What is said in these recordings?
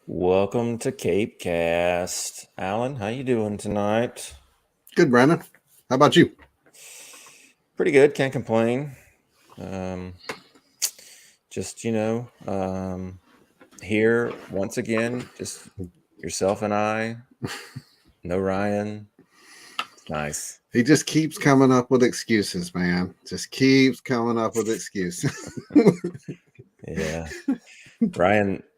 Welcome to CAPECAST. Alan, how you doing tonight? Good, Brandon. How about you? Pretty good, can't complain. Just, here once again, just yourself and I. No Ryan. It's nice. He just keeps coming up with excuses, man. Just keeps coming up with excuses. Yeah.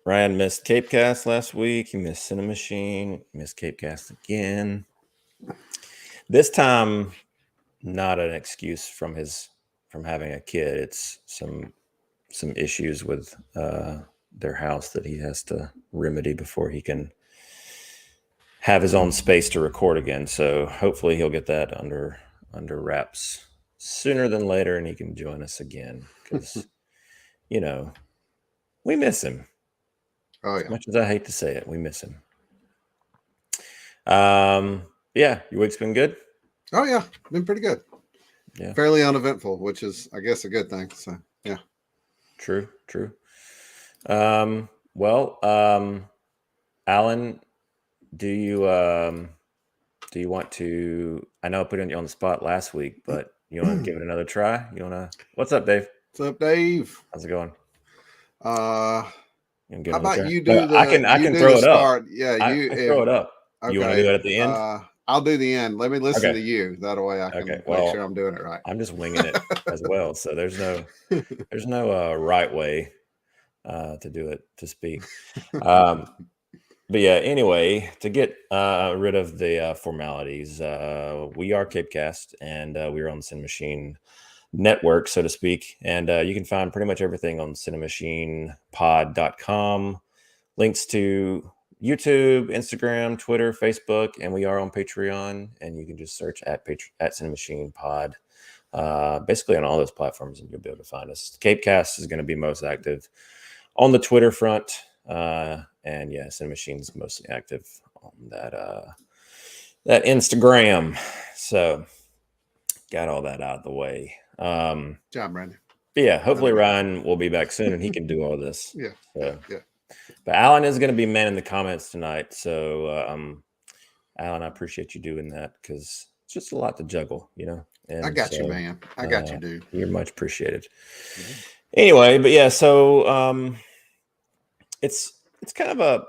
Ryan missed CAPECAST last week. He missed CiNEMACHiNE. Missed CAPECAST again. This time, not an excuse from having a kid. It's some issues with their house that he has to remedy before he can have his own space to record again. So hopefully he'll get that under wraps sooner than later, and he can join us again because we miss him. Oh yeah. As much as I hate to say it, we miss him. Yeah, your week's been good. Oh yeah, been pretty good. Yeah, fairly uneventful, which is, I guess, a good thing. So yeah. True. Well, Alan, do you want to? I know I put you on the spot last week, but you want to give it another try? You want to? What's up, Dave? What's up, Dave? How's it going? How about try? you do I the can throw it start? up. Yeah, I you can throw it up. Okay. You want to do it at the end? I'll do the end. Let me listen Okay. to you. That way I can Well, make sure I'm doing it right. I'm just winging it as well. So there's no right way to do it, to speak. But yeah, anyway, to get rid of the formalities, we are CapeCast, and we are on the CineMachine network, so to speak. And you can find pretty much everything on CineMachinePod.com. Links to YouTube, Instagram, Twitter, Facebook, and we are on Patreon. And you can just search at CineMachine Pod, basically on all those platforms, and you'll be able to find us. CapeCast is going to be most active on the Twitter front. And yeah, CineMachine's mostly active on that Instagram. So got all that out of the way. Job, Brandon. But yeah, hopefully Ryan will be back soon and he can do all this. Yeah. So, yeah. But Alan is going to be manning the comments tonight. So Alan, I appreciate you doing that because it's just a lot to juggle, And I got you, man. I got you, dude. You're much appreciated. Mm-hmm. Anyway, but yeah, so it's kind of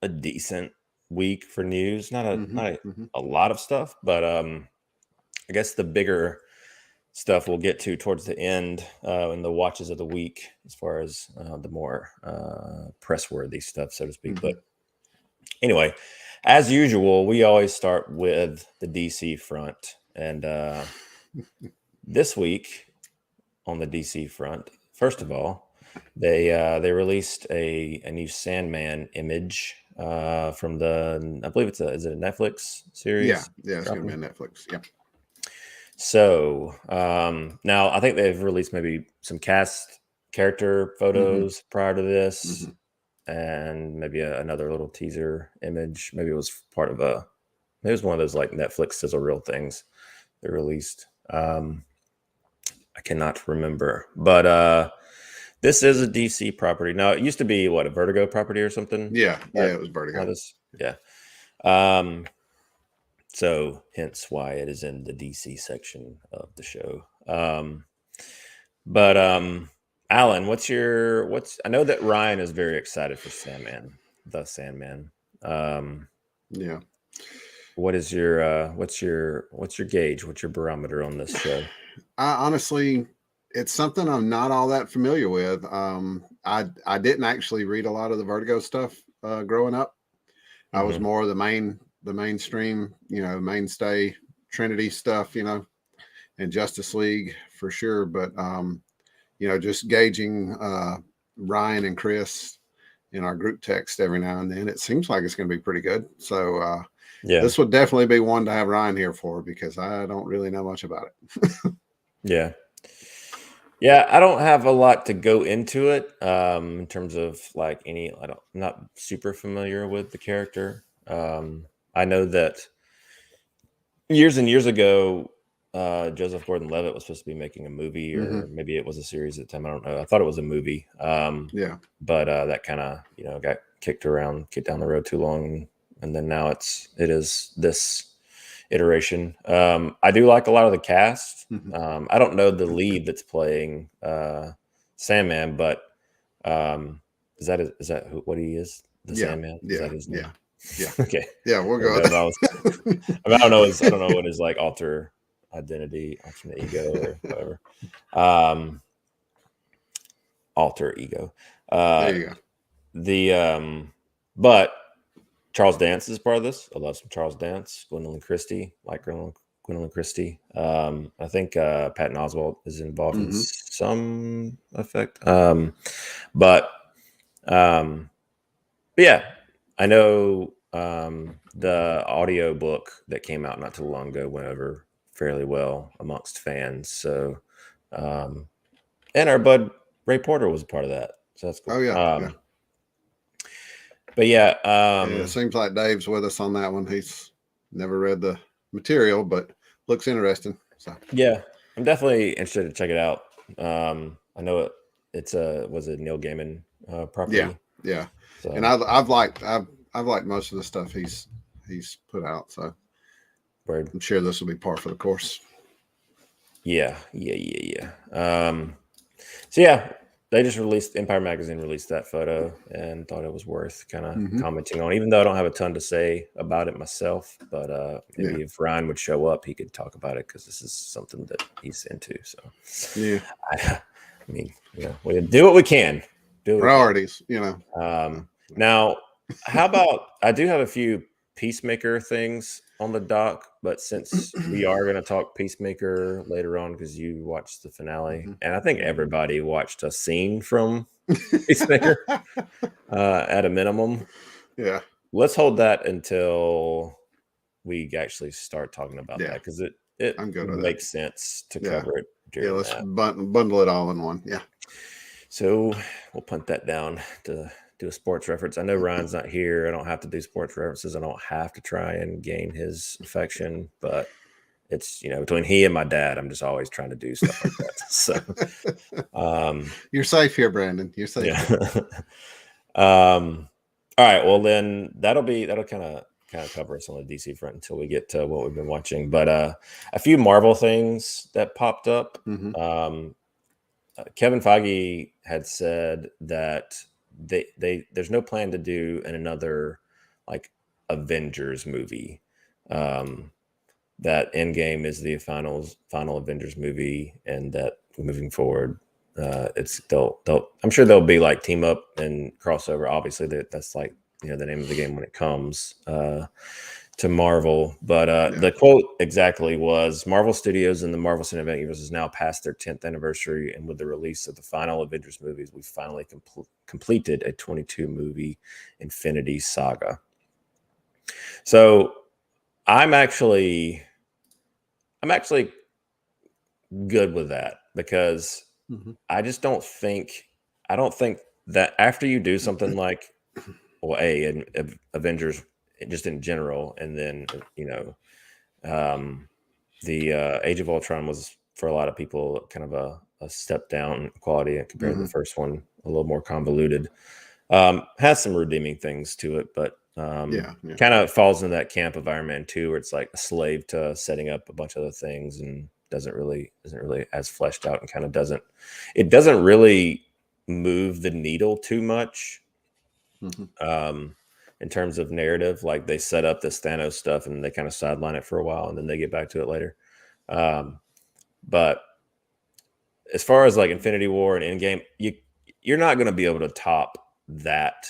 a decent week for news. Not a lot of stuff, but I guess the bigger stuff we'll get to towards the end in the watches of the week, as far as the more press-worthy stuff, so to speak. But anyway, as usual, we always start with the DC front, and this week on the DC front, first of all, they released a new Sandman image from I believe is it a Netflix series? Yeah, it's gonna be on Netflix. Yeah. So now I think they've released maybe some cast character photos prior to this, and maybe another little teaser image. Maybe it was part of maybe it was one of those like Netflix sizzle reel things they released. I cannot remember, but this is a DC property. Now, it used to be, a Vertigo property or something? Yeah, it was Vertigo. Yeah. So hence why it is in the DC section of the show. But Alan, I know that Ryan is very excited for the Sandman. Yeah. What is your what's your gauge? What's your barometer on this show? Honestly, it's something I'm not all that familiar with. I didn't actually read a lot of the Vertigo stuff growing up. I was more of the mainstream, mainstay Trinity stuff, and Justice League for sure. But just gauging Ryan and Chris in our group text every now and then, it seems like it's going to be pretty good. So this would definitely be one to have Ryan here for, because I don't really know much about it. Yeah, I don't have a lot to go into it in terms of like I'm not super familiar with the character. I know that years and years ago, Joseph Gordon-Levitt was supposed to be making a movie, or maybe it was a series at the time. I don't know. I thought it was a movie. Yeah. But that kind of, got kicked down the road too long, and then now it is this iteration. I do like a lot of the cast. I don't know the lead that's playing Sandman, but is that what he is? The Sandman? Is that his name? Yeah. Okay. Yeah, we'll go. I don't know. I don't know what his like alternate ego or whatever. Alter ego. There you go. But Charles Dance is part of this. I love some Charles Dance. Gwendolyn Christie, Gwendolyn Christie. I think Patton Oswalt is involved in some effect. But yeah, I know the audio book that came out not too long ago went over fairly well amongst fans. So, and our bud Ray Porter was a part of that. So that's cool. Oh yeah. But yeah, it seems like Dave's with us on that one. He's never read the material, but looks interesting. So yeah, I'm definitely interested to check it out. I know it's was it Neil Gaiman property? Yeah. So, and I've liked most of the stuff he's put out. So word. I'm sure this will be par for the course. Yeah. So yeah, they just Empire Magazine released that photo and thought it was worth kind of commenting on, even though I don't have a ton to say about it myself. But maybe if Ryan would show up, he could talk about it because this is something that he's into. So yeah, I mean, we do what we can. Priorities, Now, how about I do have a few Peacemaker things on the dock, but since we are going to talk Peacemaker later on because you watched the finale, and I think everybody watched a scene from Peacemaker at a minimum. Yeah. Let's hold that until we actually start talking about that because it makes sense to cover it. Let's bundle it all in one. Yeah. So we'll punt that down to do a sports reference. I know Ryan's not here. I don't have to do sports references. I don't have to try and gain his affection, but it's, between he and my dad, I'm just always trying to do stuff like that. So you're safe here, Brandon. You're safe. Yeah. All right. Well, then that'll kind of cover us on the DC front until we get to what we've been watching. But a few Marvel things that popped up. Kevin Feige had said that there's no plan to do another like Avengers movie. That Endgame is the final Avengers movie, and that moving forward, I'm sure they'll be like team up and crossover. Obviously, that's like the name of the game when it comes to Marvel. But the quote exactly was, Marvel Studios and the Marvel Cinematic Universe is now past their 10th anniversary, and with the release of the final Avengers movies, we finally completed a 22-movie Infinity Saga. So I'm actually good with that because I don't think that after you do something like Avengers just in general, and then the Age of Ultron was for a lot of people kind of a step down quality compared to the first one, a little more convoluted. Has some redeeming things to it, but kind of falls into that camp of Iron Man 2 where it's like a slave to setting up a bunch of other things and isn't really as fleshed out, and kind of doesn't really move the needle too much in terms of narrative. Like they set up this Thanos stuff and they kind of sideline it for a while and then they get back to it later. But as far as like Infinity War and Endgame, you're not going to be able to top that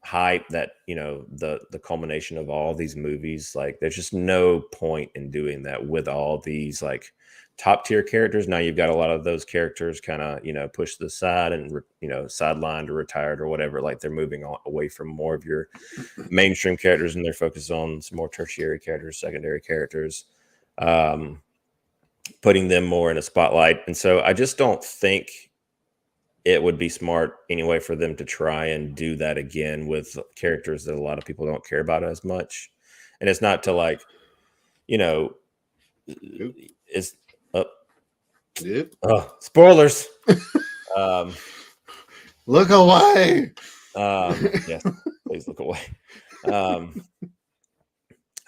hype, that the culmination of all these movies. Like there's just no point in doing that with all these like top tier characters. Now you've got a lot of those characters kind of pushed to the side and sidelined or retired or whatever. Like they're moving away from more of your mainstream characters and they're focused on some more tertiary characters, secondary characters, putting them more in a spotlight. And so I just don't think it would be smart anyway for them to try and do that again with characters that a lot of people don't care about as much. And it's not to like, it's Yep. Oh, spoilers. Look away. Yes, please look away. I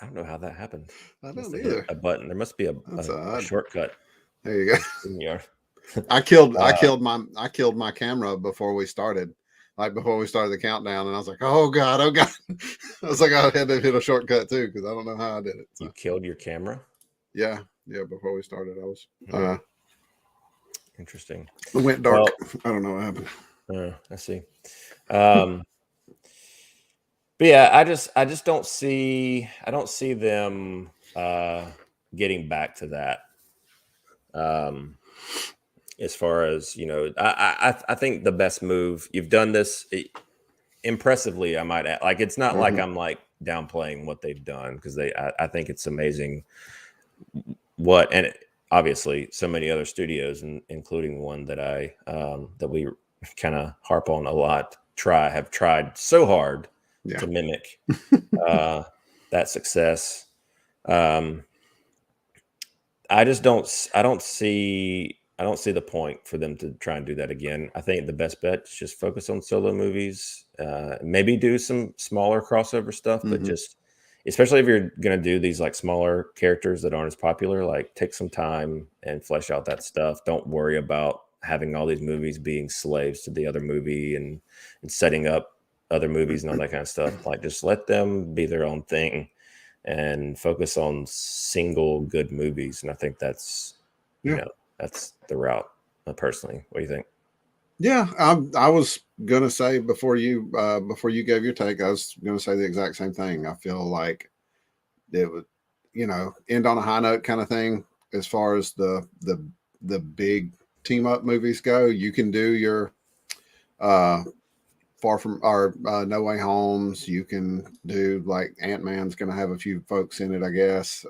don't know how that happened. I don't either. A button. There must be a shortcut. There you go. StreamYard. I killed my camera before we started. Like before we started the countdown, and I was like, "Oh God, oh God!" I was like, I had to hit a shortcut too because I don't know how I did it. So. You killed your camera? Yeah. Before we started, I was interesting. It went dark. Well, I don't know what happened. I see. But yeah, I just don't see them getting back to that. As far as I think the best move, you've done this impressively, I might add. Like it's not like I'm like downplaying what they've done because I think it's amazing and obviously so many other studios, including one that that we kind of harp on a lot, have tried so hard to mimic that success. I don't see the point for them to try and do that again. I think the best bet is just focus on solo movies, maybe do some smaller crossover stuff, but just especially if you're going to do these like smaller characters that aren't as popular, like take some time and flesh out that stuff. Don't worry about having all these movies being slaves to the other movie and setting up other movies and all that kind of stuff. Like just let them be their own thing and focus on single good movies. And I think that's, that's the route personally. What do you think? Yeah, I was gonna say before you gave your take, I was gonna say the exact same thing. I feel like it would, end on a high note kind of thing as far as the big team up movies go. You can do your Far From or No Way Homes. You can do like Ant-Man's gonna have a few folks in it, I guess.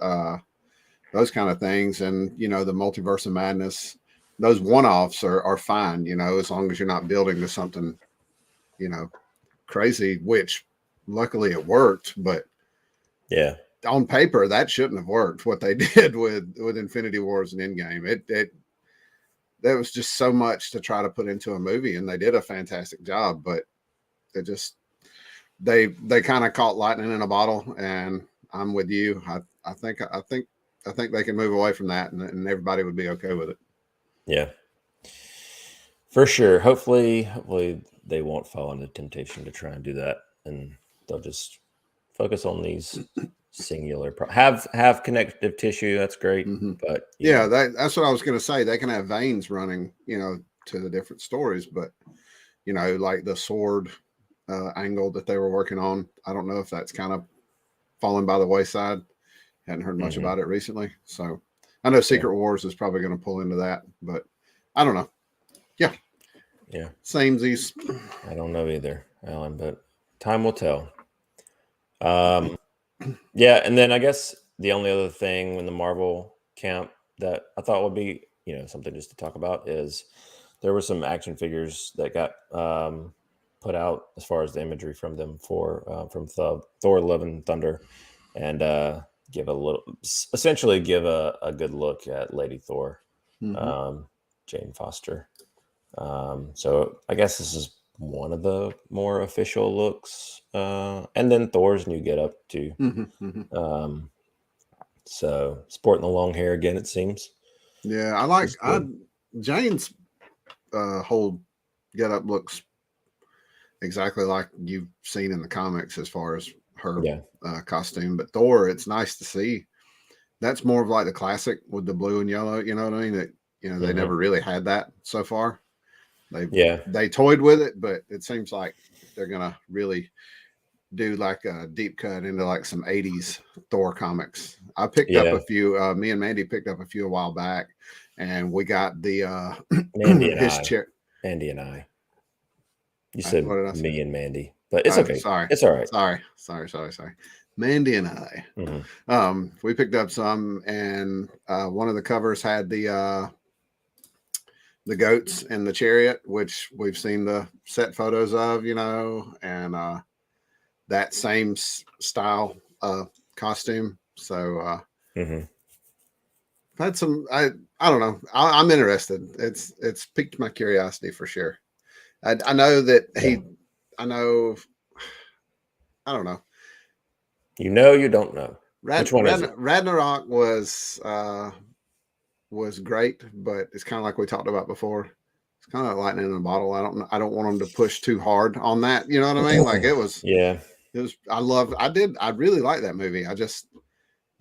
Those kind of things, and the Multiverse of Madness. Those one-offs are fine, as long as you're not building to something, crazy, which luckily it worked, but yeah, on paper that shouldn't have worked. What they did with Infinity Wars and Endgame, there was just so much to try to put into a movie, and they did a fantastic job, but they kind of caught lightning in a bottle. And I'm with you. I think they can move away from that, and everybody would be okay with it. Yeah, for sure. Hopefully they won't fall into temptation to try and do that, and they'll just focus on these singular have connective tissue. That's great. But that's what I was going to say. They can have veins running, to the different stories, but like the sword angle that they were working on, I don't know if that's kind of fallen by the wayside. Hadn't heard much about it recently, so I know Secret Wars is probably going to pull into that, but I don't know. Yeah. Samesies. I don't know either, Alan, but time will tell. Yeah, and then I guess the only other thing in the Marvel camp that I thought would be, something just to talk about is there were some action figures that got put out as far as the imagery from them from Thor: Love and Thunder, and essentially give a good look at Lady Thor, Jane Foster. So I guess this is one of the more official looks, and then Thor's new getup too. So sporting the long hair again, it seems. Yeah, I like Jane's whole getup looks exactly like you've seen in the comics as far as her costume. But Thor, it's nice to see. That's more of like the classic with the blue and yellow. You know what I mean? That they never really had that so far. They toyed with it, but it seems like they're gonna really do like a deep cut into like some 80s Thor comics. I picked up a few, me and Mandy picked up a few a while back, and we got the Mandy and I. You said me and Mandy, but it's okay. Sorry. It's all right. Sorry. Mandy and I. We picked up some, and one of the covers had the goats in the chariot, which we've seen the set photos of, and that same style costume. So I've had some. I don't know. I'm interested. It's piqued my curiosity for sure. I know that I know. I don't know. You know, you don't know. Which one is it? Ragnarok was great, but it's kind of like we talked about before. It's kind of like lightning in a bottle. I don't want them to push too hard on that. You know what I mean? Like it was. I really like that movie. I just,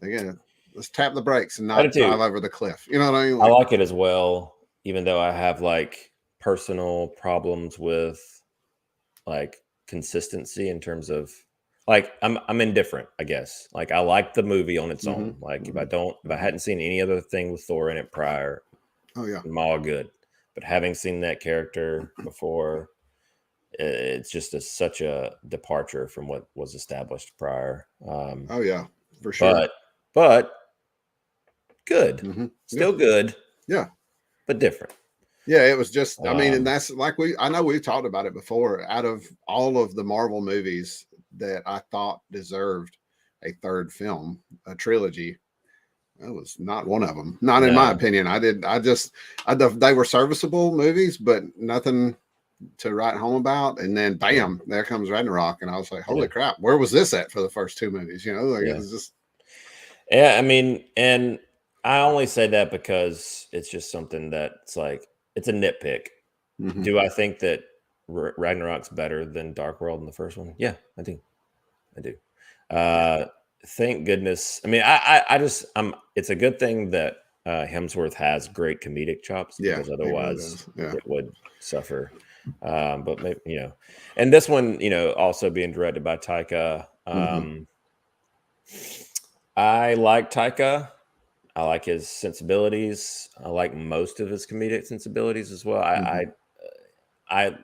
again, let's tap the brakes and not drive over the cliff. You know what I mean? Like, I like it as well, even though I have like personal problems with like consistency in terms of like I'm indifferent, I guess. Like I like the movie on its own. Like if I hadn't seen any other thing with Thor in it prior, I'm all good. But having seen that character before, it's just such a departure from what was established prior. For sure. But good, still good. Yeah, but different. Yeah, it was just. I mean, and that's like I know we've talked about it before. Out of all of the Marvel movies that I thought deserved a third film, a trilogy, that was not one of them. Not in my opinion. They were serviceable movies, but nothing to write home about. And then bam, there comes Ragnarok. And I was like, holy crap, where was this at for the first two movies? You know, like it was just. Yeah, I mean, and I only say that because it's just something that's like, it's a nitpick. Do I think that Ragnarok's better than Dark World in the first one? Yeah, I do. Thank goodness. I mean, it's a good thing that Hemsworth has great comedic chops, because otherwise it would suffer. But maybe, you know, and this one, you know, also being directed by Taika. I like Taika. I like his sensibilities. I like most of his comedic sensibilities as well. I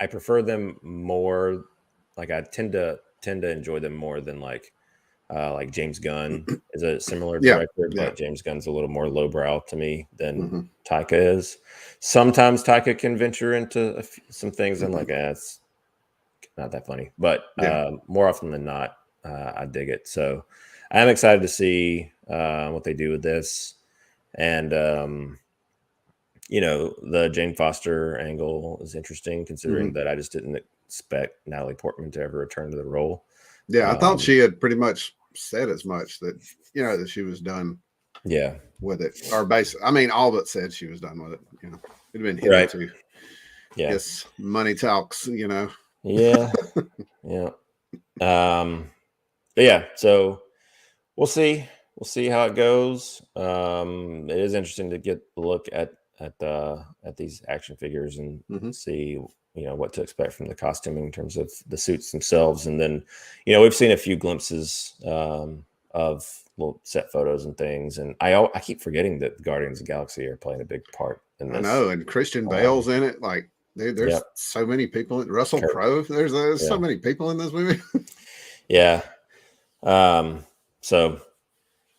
prefer them more. Like I tend to enjoy them more than like James Gunn is a similar director, but James Gunn's a little more lowbrow to me than Taika is. Sometimes Taika can venture into some things and like, it's not that funny, but more often than not, I dig it. So I'm excited to see what they do with this. And, you know, the Jane Foster angle is interesting, considering that I just didn't expect Natalie Portman to ever return to the role. Yeah, I thought she had pretty much said as much, that, you know, that she was done with it. Or basically, I mean, all but said she was done with it. You know, it'd have been hinted to. Yeah. Yes, money talks, you know. Yeah. Yeah. But yeah, so we'll see. We'll see how it goes. It is interesting to get a look at these action figures and see, you know, what to expect from the costuming in terms of the suits themselves. And then, you know, we've seen a few glimpses of little set photos and things. And I keep forgetting that Guardians of the Galaxy are playing a big part in this. I know, and Christian Bale's in it. Like there's so many people. Russell Crowe. There's so many people in this movie. Yeah. So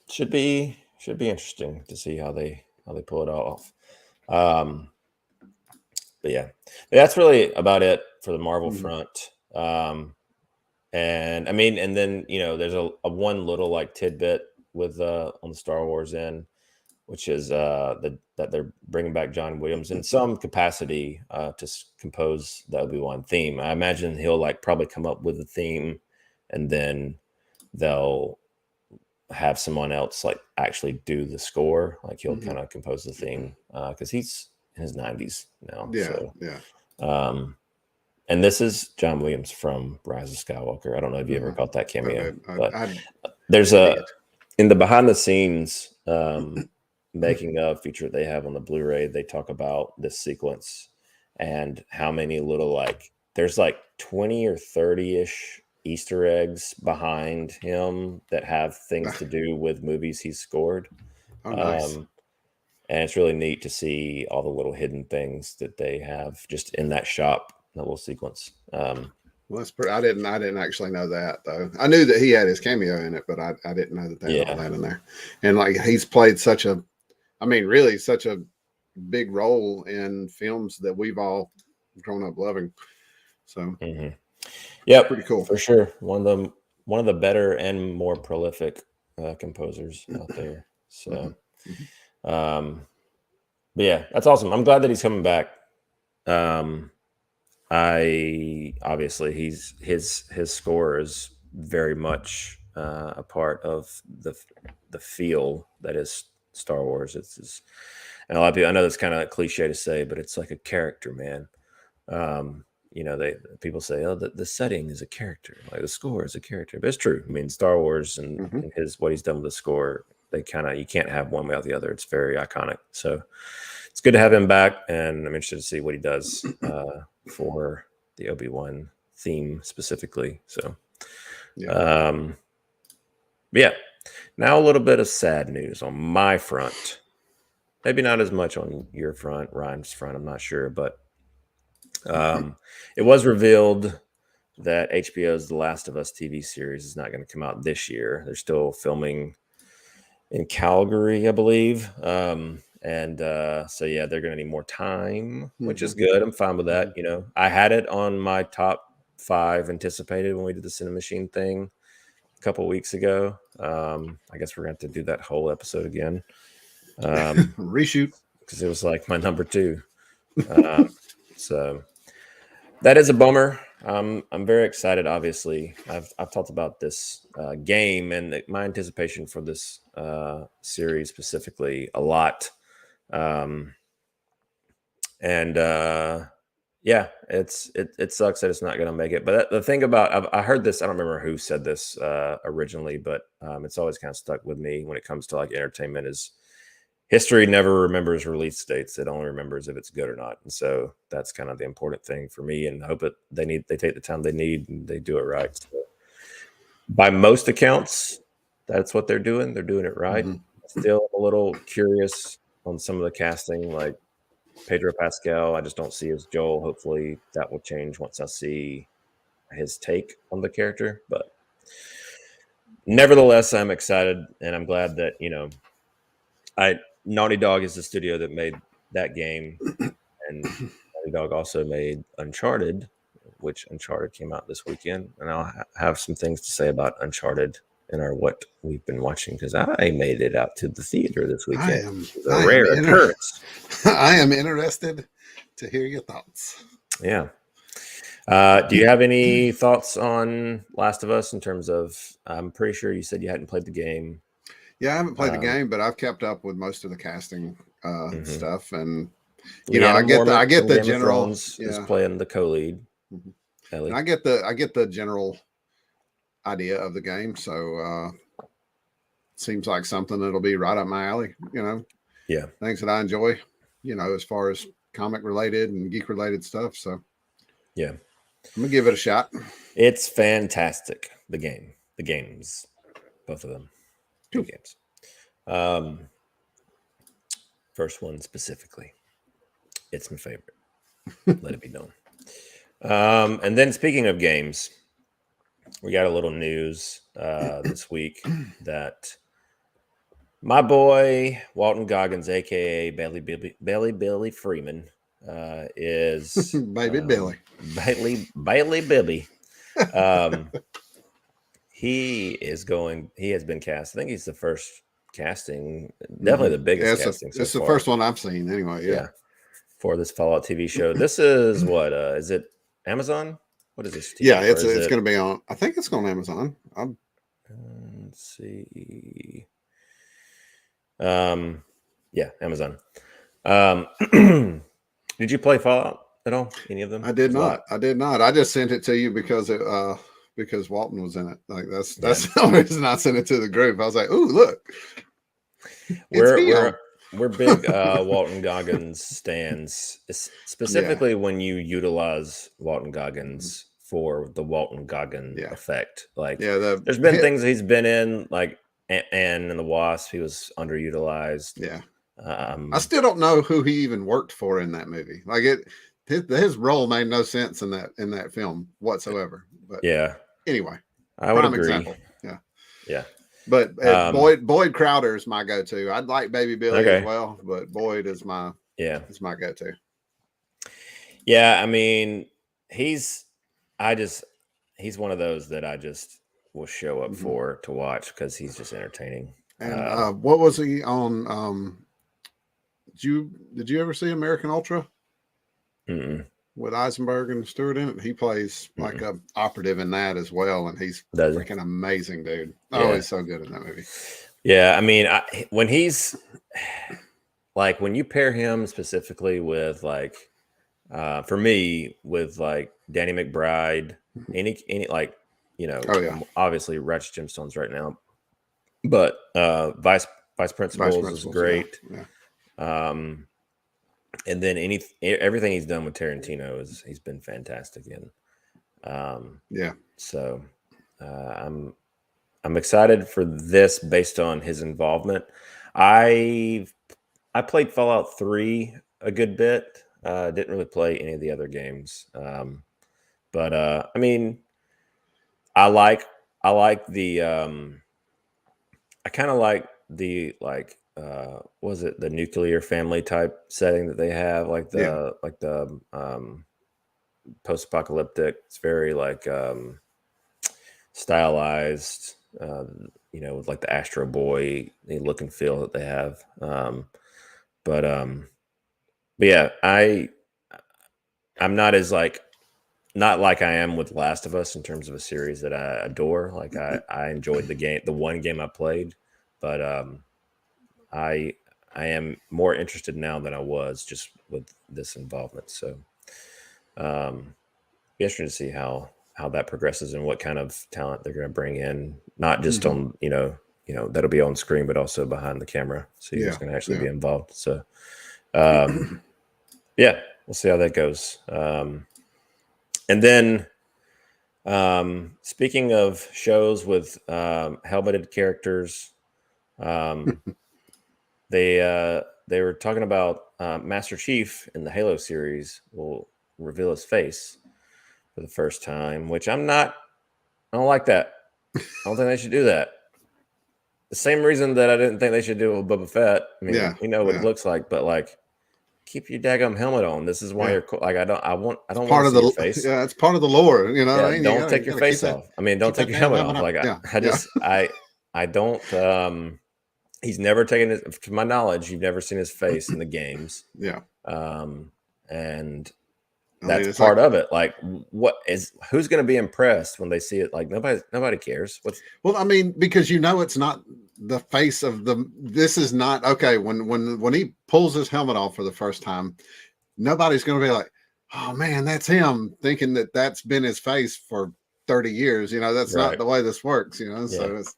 should be interesting to see how they pull it off. But yeah, that's really about it for the Marvel front. And I mean, and then, you know, there's a one little like tidbit with on the Star Wars end, which is that they're bringing back John Williams in some capacity to compose the Obi-Wan theme. I imagine he'll like probably come up with a theme, and then they'll have someone else like actually do the score. Like he'll kind of compose the theme because he's in his 90s now. And this is John Williams from Rise of Skywalker. I don't know if you ever caught that cameo, but there's in the behind the scenes making of feature they have on the Blu-ray, they talk about this sequence and how many little like there's like 20 or 30-ish Easter eggs behind him that have things to do with movies he's scored. Nice. And it's really neat to see all the little hidden things that they have just in that shop, that little sequence. Well, that's pretty, I didn't actually know that though. I knew that he had his cameo in it, but I didn't know that they had all that in there. And like he's played such a big role in films that we've all grown up loving. So yeah, pretty cool for sure. One of the better and more prolific composers out there. So But yeah, that's awesome. I'm glad that he's coming back. I obviously his score is very much a part of the feel that is Star Wars. It's and a lot of people, I know that's kind of cliche to say, but it's like a character, man. People say, oh, the setting is a character, like the score is a character, but it's true. I mean, Star Wars and what he's done with the score, you can't have one without the other. It's very iconic. So it's good to have him back, and I'm interested to see what he does for the Obi-Wan theme specifically. So, yeah. Now a little bit of sad news on my front. Maybe not as much on your front, Ryan's front. I'm not sure, but it was revealed that HBO's The Last of Us TV series is not going to come out this year. They're still filming in Calgary, I believe. So yeah, they're going to need more time, which is good. I'm fine with that. You know, I had it on my top 5 anticipated when we did the CiNEMACHiNE thing a couple weeks ago. I guess we're going to have to do that whole episode again. Reshoot, because it was like my number 2. So that is a bummer. I'm very excited. Obviously, I've talked about this game and my anticipation for this series specifically a lot. Yeah, it sucks that it's not going to make it. But the thing about I heard this, I don't remember who said this originally, but it's always kind of stuck with me when it comes to like entertainment is history never remembers release dates. It only remembers if it's good or not. And so that's kind of the important thing for me, and I hope they take the time they need and they do it right. So by most accounts, that's what they're doing. They're doing it right. Still a little curious on some of the casting, like Pedro Pascal. I just don't see as Joel. Hopefully that will change once I see his take on the character. But nevertheless, I'm excited, and I'm glad that, Naughty Dog is the studio that made that game, and Naughty Dog also made Uncharted, which Uncharted came out this weekend, and I'll have some things to say about Uncharted in our what we've been watching, because I made it out to the theater this weekend. It's a rare occurrence. I am interested to hear your thoughts. Yeah. Do you have any thoughts on Last of Us in terms of, I'm pretty sure you said you hadn't played the game. Yeah, I haven't played the game, but I've kept up with most of the casting stuff, and I get the general is playing the co-lead. And I get the general idea of the game, so seems like something that'll be right up my alley. Yeah, things that I enjoy. As far as comic related and geek related stuff. So yeah, I'm gonna give it a shot. It's fantastic. The games, both of them. 2 games. First one specifically, it's my favorite. Let it be known. And then speaking of games, we got a little news this week that my boy Walton Goggins, aka Bailey Billy Freeman, is Baby Billy. Bailey Bibby. He has been cast. I think he's the first casting, definitely the biggest casting. It's the first one I've seen anyway. Yeah. For this Fallout TV show. This is what is it? Amazon? What is this? Yeah, it's going to be on. I think it's on Amazon. Let's see. Yeah, Amazon. Did you play Fallout at all? Any of them? I did not. I just sent it to you because Walton was in it. Like that's the only reason I sent it to the group. I was like, "Ooh, look." We're big Walton Goggins stands, specifically when you utilize Walton Goggins for the Walton Goggins effect. Like, there's been things he's been in, like Ant-Man and the Wasp. He was underutilized. Yeah. I still don't know who he even worked for in that movie. Like his role made no sense in that film whatsoever. But anyway, I would agree. Example. Yeah. But Boyd Crowder is my go-to. I'd like Baby Billy as well, but Boyd is my go-to. Yeah, I mean, he's one of those that I just will show up for to watch because he's just entertaining. And what was he on? did you ever see American Ultra? Mm-mm. With Eisenberg and Stewart in it? He plays like a operative in that as well, and he's freaking amazing, dude. Oh, he's so good in that movie. Yeah, I mean, when he's like, when you pair him specifically with like, for me, with like Danny McBride, any like, you know, obviously Ratchet Gemstones right now, but Vice Principals is great. Yeah. And then everything he's done with Tarantino he's been fantastic in. So I'm excited for this based on his involvement. I played Fallout 3 a good bit. Didn't really play any of the other games. But I mean, I the I kind of like the was it the nuclear family type setting that they have, like the post-apocalyptic. It's very like stylized, you know, with like the Astro Boy look and feel that they have. But yeah, I'm not as not like I am with Last of Us in terms of a series that I adore. Like I enjoyed the one game I played, but I am more interested now than I was just with this involvement. So be interesting to see how that progresses and what kind of talent they're going to bring in, not just on, you know, that'll be on screen, but also behind the camera. So you're going to actually be involved. So yeah, we'll see how that goes. And then speaking of shows with helmeted characters, they were talking about Master Chief in the Halo series will reveal his face for the first time, which I don't like that. I don't think they should do that. The same reason that I didn't think they should do it with Boba Fett. I mean, we know what it looks like, but like, keep your daggum helmet on. This is why you're cool. Like, I don't want to see your face. Yeah, it's part of the lore. You know, yeah, don't take your face off. I mean, don't take your helmet off. Like, I don't. He's never taken it. To my knowledge, you've never seen his face in the games. Yeah. And that's part of it. Like, who's going to be impressed when they see it? Like, nobody cares. Well, I mean, because it's not the face of this is not okay. When he pulls his helmet off for the first time, nobody's going to be like, oh man, that's him, thinking that that's been his face for 30 years. You know, that's not the way this works, you know? So it's,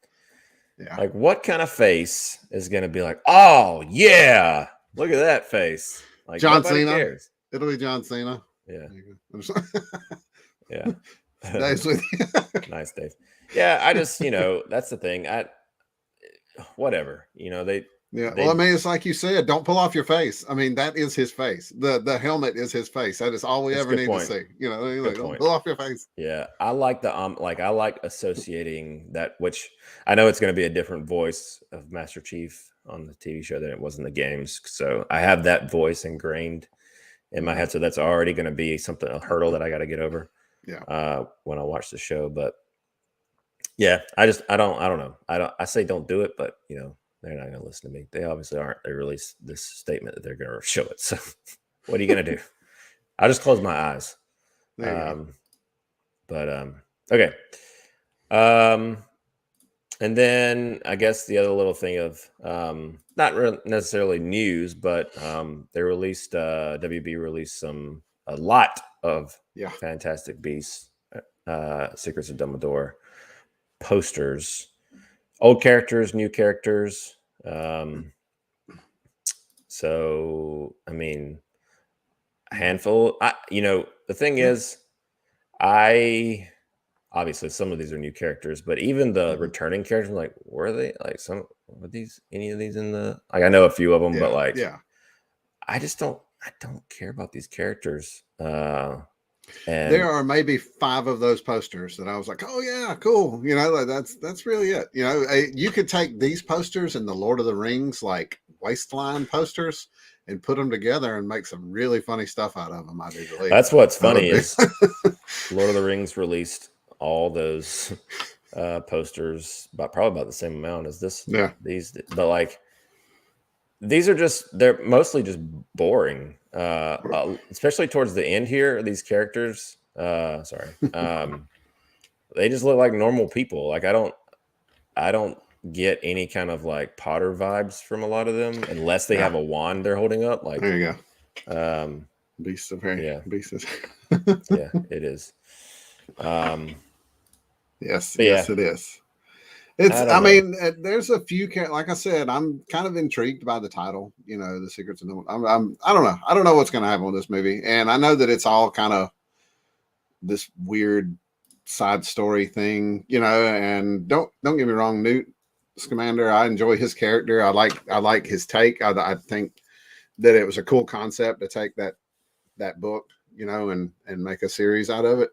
like, what kind of face is going to be like, oh yeah, look at that face. Like, John Cena cares. It'll be John Cena. Yeah. Yeah. Dave's with you. Nice, Dave. Yeah, I just, that's the thing. Whatever, well, I mean, it's like you said, don't pull off your face. I mean, that is his face. The helmet is his face. That is all we ever need to see. Like, don't pull off your face. Yeah. I like I like associating that, which I know it's going to be a different voice of Master Chief on the TV show than it was in the games. So I have that voice ingrained in my head. So that's already going to be a hurdle that I got to get over. Yeah. When I watch the show, but yeah, I don't know. I say don't do it, but they're not going to listen to me. They obviously aren't. They released this statement that they're going to show it. So what are you going to do? I'll just close my eyes. Okay. And then I guess the other little thing of not necessarily news, but they released WB released a lot of Fantastic Beasts, Secrets of Dumbledore posters, old characters, new characters. So I mean, a handful. The thing is, obviously some of these are new characters, but even the returning characters, I'm like, were they like any of these in the? Like, I know a few of them, but like, I don't care about these characters. And there are maybe 5 of those posters that I was like, oh yeah, cool. That's really it. You could take these posters and the Lord of the Rings like waistline posters and put them together and make some really funny stuff out of them. I do believe that's what's funny is Lord of the Rings released all those posters, probably about the same amount as this. Yeah. These, but like these are they're mostly just boring, especially towards the end here. These characters, sorry, they just look like normal people. Like I don't get any kind of like Potter vibes from a lot of them unless they have a wand they're holding up. Like there you go. Beasts of Harry. Yeah, Beasts. yeah, it is. Yes, it is. I mean, there's a few, like I said, I'm kind of intrigued by the title, you know, The Secrets of I don't know. I don't know what's going to happen with this movie. And I know that it's all kind of this weird side story thing, you know, and don't get me wrong, Newt Scamander, I enjoy his character. I like his take. I think that it was a cool concept to take that book, you know, and make a series out of it.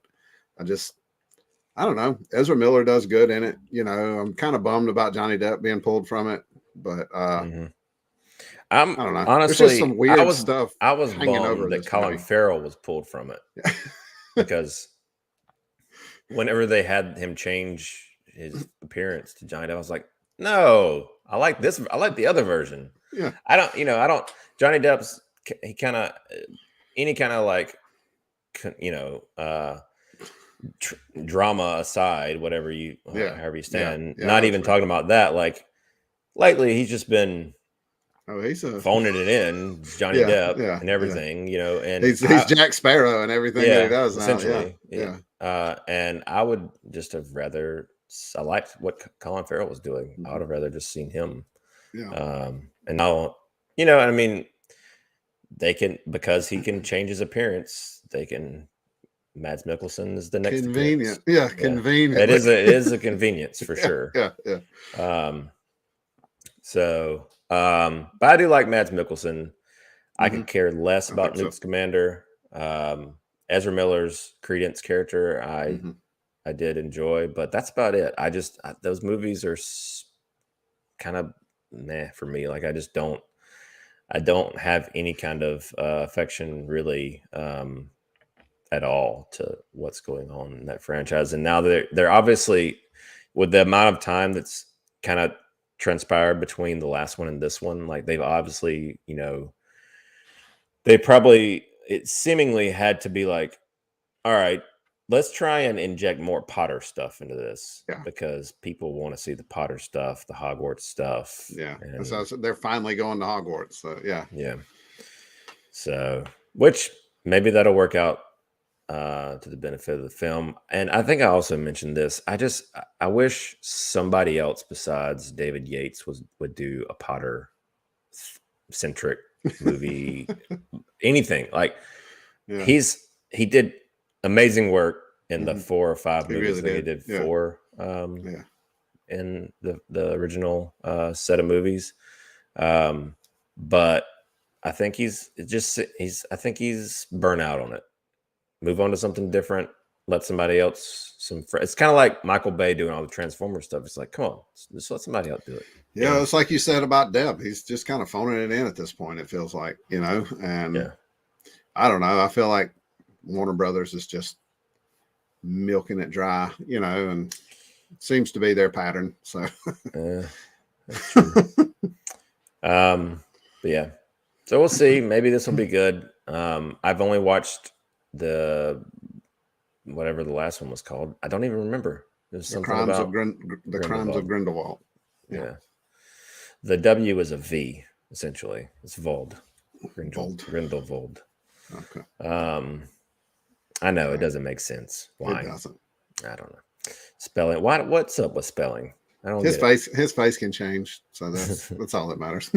I don't know. Ezra Miller does good in it. You know, I'm kind of bummed about Johnny Depp being pulled from it, but I don't know. Honestly, there's just some weird stuff. I was bummed that Colin Farrell was pulled from it because whenever they had him change his appearance to Johnny Depp, I was like, no, I like this. I like the other version. Yeah, I don't. Johnny Depp's he kind of any kind of like, you know, drama aside, whatever you however you stand, not even talking about that. Like lately, he's just been he's phoning it in, Johnny Depp and everything, you know. And he's Jack Sparrow and everything that he does now. Essentially, and I would just have rather. I liked what Colin Farrell was doing. I would have rather just seen him. Yeah. And now, you know, I mean, they can, because he can change his appearance. They can. Mads Mikkelsen is the next convenient. Convenient. It is a convenience for sure. Yeah. But I do like Mads Mikkelsen. I could care less about Newt Scamander. Ezra Miller's Credence character, I did enjoy, but that's about it. Those movies are kind of meh for me. Like I don't have any kind of affection really. At all to what's going on in that franchise. And now they're obviously, with the amount of time that's kind of transpired between the last one and this one, like they've obviously, you know, it seemingly had to be like, all right, let's try and inject more Potter stuff into this because people want to see the Potter stuff, the Hogwarts stuff. Yeah. And so they're finally going to Hogwarts. So yeah. So, which maybe that'll work out to the benefit of the film. And I think I also mentioned this. I wish somebody else besides David Yates would do a Potter centric movie. Anything like he did amazing work in the 4 or 5 movies that he did for in the original set of movies. But I think he's burnt out on it. Move on to something different. Let somebody else it's kind of like Michael Bay doing all the Transformers stuff. It's like, come on, just let somebody else do it. Yeah, it's like you said about Deb. He's just kind of phoning it in at this point, it feels like, you know. And I don't know. I feel like Warner Brothers is just milking it dry, you know, and it seems to be their pattern. So that's true. But yeah. So we'll see. Maybe this will be good. I've only watched whatever the last one was called. I don't even remember. There's something Crimes about the Crimes of Grindelwald. Yeah. The W is a V, essentially. It's Vold. Grindelwald. Okay. I know it doesn't make sense. Why? It doesn't. I don't know. Spelling. What's up with spelling? I don't. His face can change, so that's all that matters.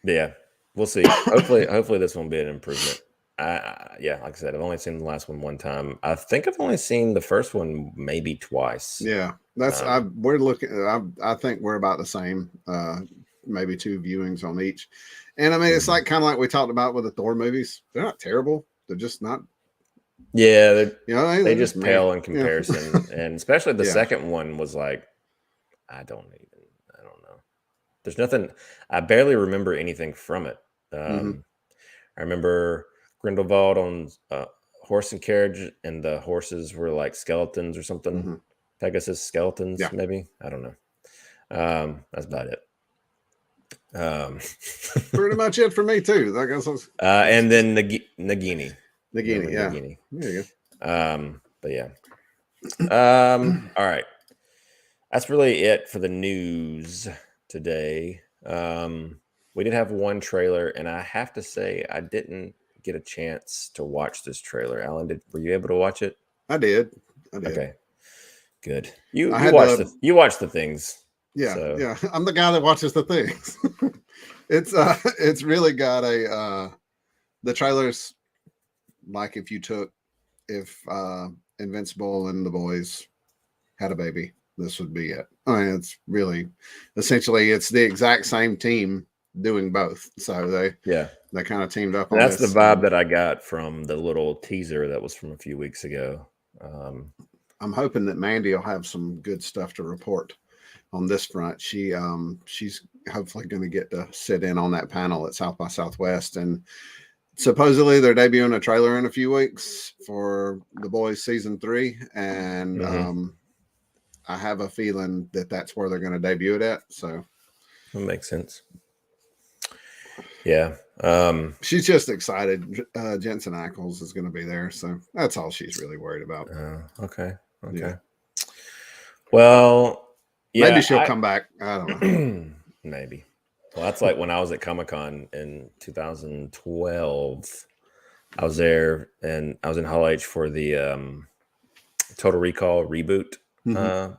Yeah. We'll see. Hopefully this won't be an improvement. Like I said, I've only seen the last one time. I think I've only seen the first one maybe twice. Yeah, that's we're looking. I think we're about the same. Maybe 2 viewings on each, and I mean it's like kind of like we talked about with the Thor movies. They're not terrible. They're just not. Yeah, you know, they just pale in comparison, and especially the second one was like, I don't know. There's nothing. I barely remember anything from it. I remember Grindelwald on horse and carriage, and the horses were like skeletons or something. Pegasus skeletons, maybe. I don't know. That's about it. Pretty much it for me too. I guess and then Nagini. Yeah. Nagini. There you go. But yeah. All right. That's really it for the news today. We did have one trailer, and I have to say I didn't get a chance to watch this trailer. Alan, were you able to watch it? I did. Okay, good. You watched the things. Yeah, so. Yeah. I'm the guy that watches the things. It's really got the trailers, like if Invincible and The Boys had a baby, this would be it. I mean, it's really essentially it's the exact same team doing both. So they kind of teamed up on that's this. The vibe that I got from the little teaser that was from a few weeks ago. I'm hoping that Mandy will have some good stuff to report on this front. She's hopefully going to get to sit in on that panel at South by Southwest, and supposedly they're debuting a trailer in a few weeks for The Boys season 3, and I have a feeling that that's where they're going to debut it at. So that makes sense. Yeah. She's just excited. Jensen Ackles is going to be there, so that's all she's really worried about. Okay. Yeah. Well, yeah, maybe she'll come back. I don't know. Maybe. Well, that's like when I was at Comic-Con in 2012. I was there, and I was in Hall H for the Total Recall reboot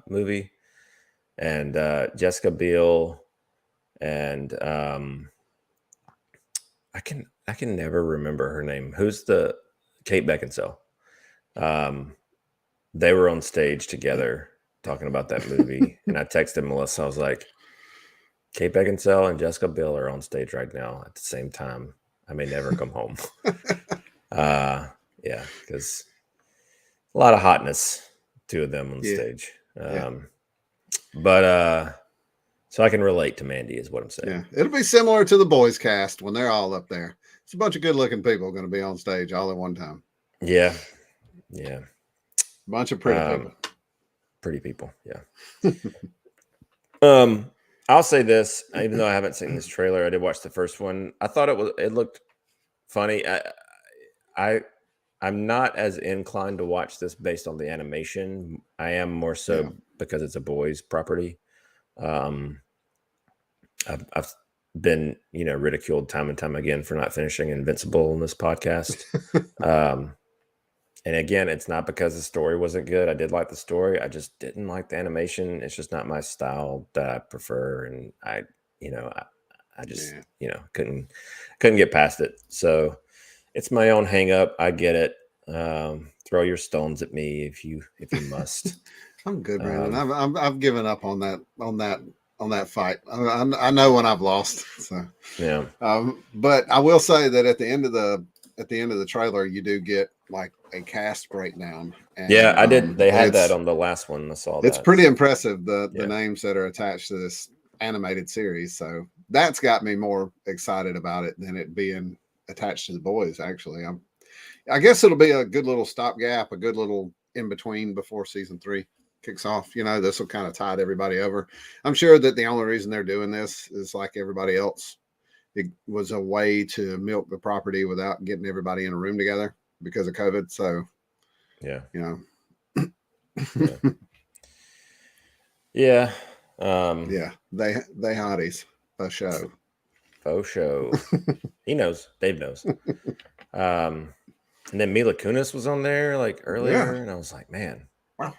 movie, and Jessica Biel, and I can never remember her name. Who's the Kate Beckinsale? They were on stage together talking about that movie, and I texted Melissa. I was like, Kate Beckinsale and Jessica Biel are on stage right now at the same time. I may never come home. Yeah, because a lot of hotness, two of them on stage. But so I can relate to Mandy is what I'm saying. Yeah, it'll be similar to the Boys cast when they're all up there. It's a bunch of good-looking people going to be on stage all at one time. Yeah. A bunch of pretty people. Pretty people, yeah. I'll say this, even though I haven't seen this trailer, I did watch the first one. I thought it looked funny. I'm not as inclined to watch this based on the animation. I am more so because it's a Boys property. I've been, ridiculed time and time again for not finishing Invincible in this podcast. And again, it's not because the story wasn't good. I did like the story. I just didn't like the animation. It's just not my style that I prefer. And I just, couldn't get past it. So it's my own hang up. I get it. Throw your stones at me if you must. I'm good, Brandon. I've given up on that fight. I know when I've lost. So yeah. But I will say that at the end of the trailer, you do get like a cast breakdown. And, I did. They had that on the last one. I saw that. It's pretty impressive, the names that are attached to this animated series. So that's got me more excited about it than it being attached to the Boys. Actually, I guess it'll be a good little stopgap, a good little in between before season 3 kicks off. This will kind of tide everybody over. I'm sure that the only reason they're doing this is like everybody else. It was a way to milk the property without getting everybody in a room together because of COVID. So, yeah. They hotties. Faux show. He knows. Dave knows. And then Mila Kunis was on there like earlier, and I was like, man, I'm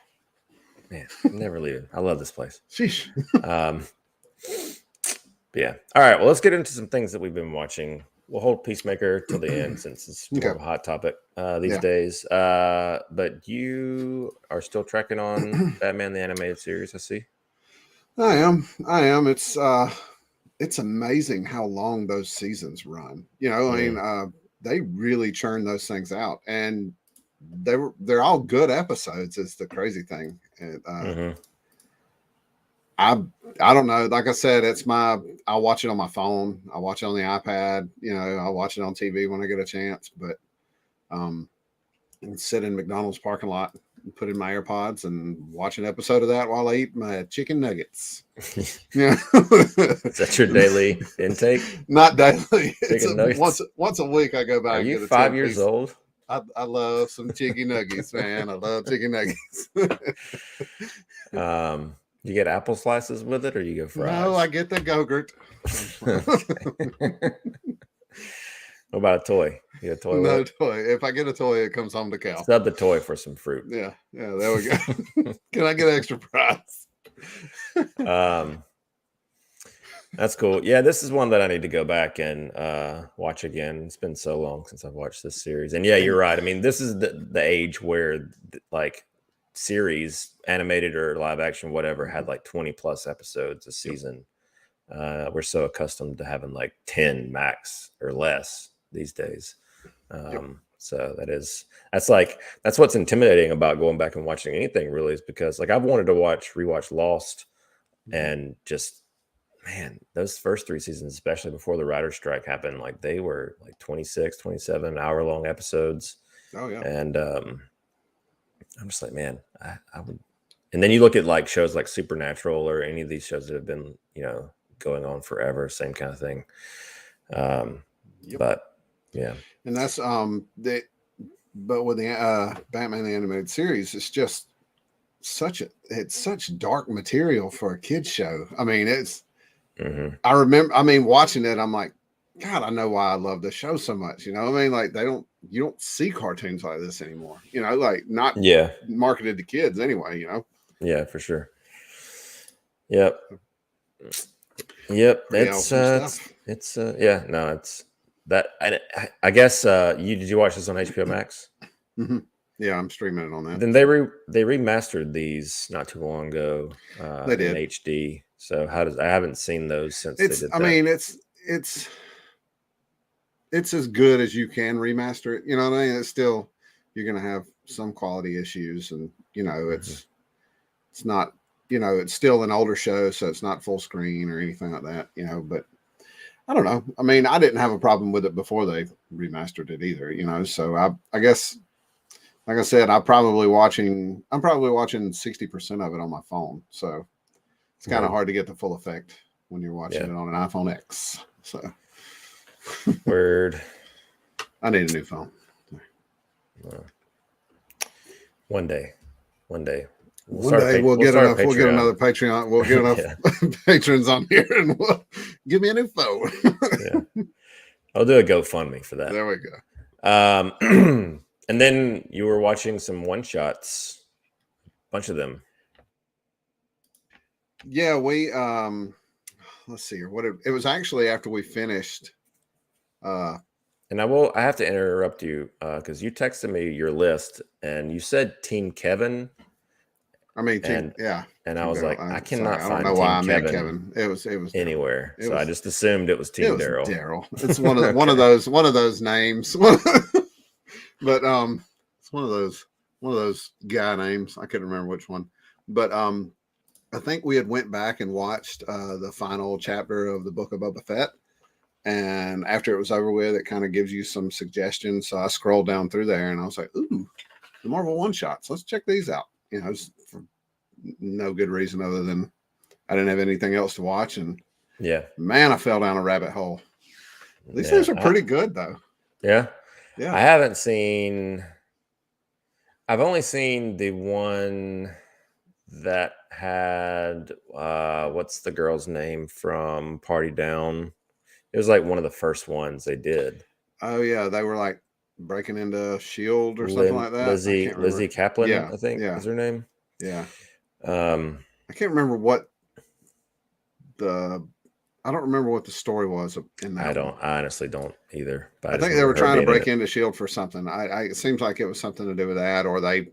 never leaving. I love this place. Sheesh. Yeah. All right. Well, let's get into some things that we've been watching. We'll hold Peacemaker till the end since it's more of a hot topic these days. But you are still tracking on Batman the Animated Series, I see. I am. It's amazing how long those seasons run. I mean, they really churn those things out, and they're all good episodes. Is the crazy thing. And, I don't know. Like I said, I'll watch it on my phone. I'll watch it on the iPad. I'll watch it on TV when I get a chance. But and sit in McDonald's parking lot put in my AirPods and watch an episode of that while I eat my chicken nuggets. Yeah. Is that your daily intake? Not daily. Chicken nuggets? Once a week I go by Are and you get a 5 years 10-piece. old? I love some chicken nuggets, man. I love chicken nuggets. You get apple slices with it, or you go fries? No, I get the Go-Gurt. What about a toy? You get a toy? No toy. If I get a toy, it comes home to cow. Sub the toy for some fruit. Yeah, there we go. Can I get an extra prize? That's cool. Yeah, this is one that I need to go back and watch again. It's been so long since I've watched this series. And yeah, you're right. I mean, this is the age where like series, animated or live action, whatever, had like 20 plus episodes a season. We're so accustomed to having like 10 max or less these days. So that's what's intimidating about going back and watching anything, really, is because like I've wanted to rewatch Lost, and just, man, those first 3 seasons, especially before the writer's strike happened, like they were like 26, 27 hour long episodes. Oh yeah. And I'm just like, man, I would. And then you look at like shows like Supernatural or any of these shows that have been, going on forever, same kind of thing. But yeah. And that's but with the Batman the Animated Series, it's just such dark material for a kid's show. I mean, I remember watching it, I'm like, God, I know why I love this show so much. You know what I mean? Like you don't see cartoons like this anymore. Like not marketed to kids anyway, Yeah, for sure. Yep. It's that. I guess did you watch this on HBO Max? Mm-hmm. Yeah, I'm streaming it on that. Then they remastered these not too long ago. They did in HD. So I haven't seen those since they did that. I mean, it's as good as you can remaster it. You know what I mean? It's still, you're going to have some quality issues, and it's not, it's still an older show, so it's not full screen or anything like that. But I don't know. I mean, I didn't have a problem with it before they remastered it either. So I guess, like I said, I'm probably watching 60% of it on my phone. So it's kind of hard to get the full effect when you're watching it on an iPhone X. So word. I need a new phone. One day. One day we'll get another Patreon. We'll get enough patrons on here, and we'll give me a new phone. I'll do a GoFundMe for that. There we go. And then you were watching some one-shots, a bunch of them. Yeah, we let's see here. It was actually after we finished. And I have to interrupt you because you texted me your list and you said Team Kevin. And I was like, I cannot find. I don't know why I meant Kevin. It was anywhere. So I just assumed it was Team Daryl. Daryl. It's one of those names. But it's one of those guy names. I couldn't remember which one. But I think we had went back and watched the final chapter of the Book of Boba Fett. And after it was over with, it kind of gives you some suggestions. So I scrolled down through there and I was like, ooh, the Marvel one-shots. Let's check these out. For no good reason other than I didn't have anything else to watch. And man, I fell down a rabbit hole. These things are pretty good though. Yeah. Yeah. I've only seen the one that had, what's the girl's name from Party Down? It was like one of the first ones they did. Oh yeah. They were like breaking into S.H.I.E.L.D. or something like that. Lizzie Kaplan, I think is her name. Yeah. I can't remember what I don't remember what the story was in that. I honestly don't either. But I think they were trying to break into S.H.I.E.L.D. for something. it seems like it was something to do with that, or they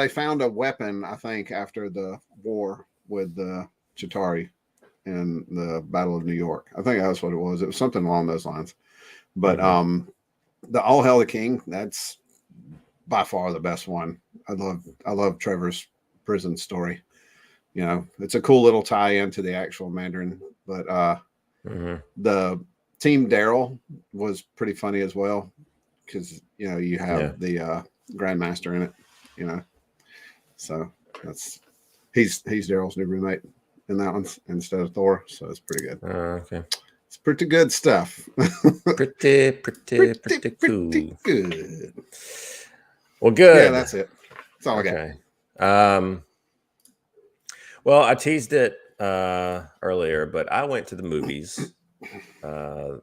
found a weapon, I think, after the war with the Chitauri in the Battle of New York. I think that's what it was. It was something along those lines. But the All Hail the King, that's by far the best one. I love Trevor's prison story. It's a cool little tie-in to the actual Mandarin. But the Team Daryl was pretty funny as well, because you have the Grandmaster in it. you know. So that's he's Daryl's new roommate in that one instead of Thor. So it's pretty good. Okay. It's pretty good stuff. pretty cool. Good. Well, good. Yeah, that's it. That's all I got. Well, I teased it earlier, but I went to the movies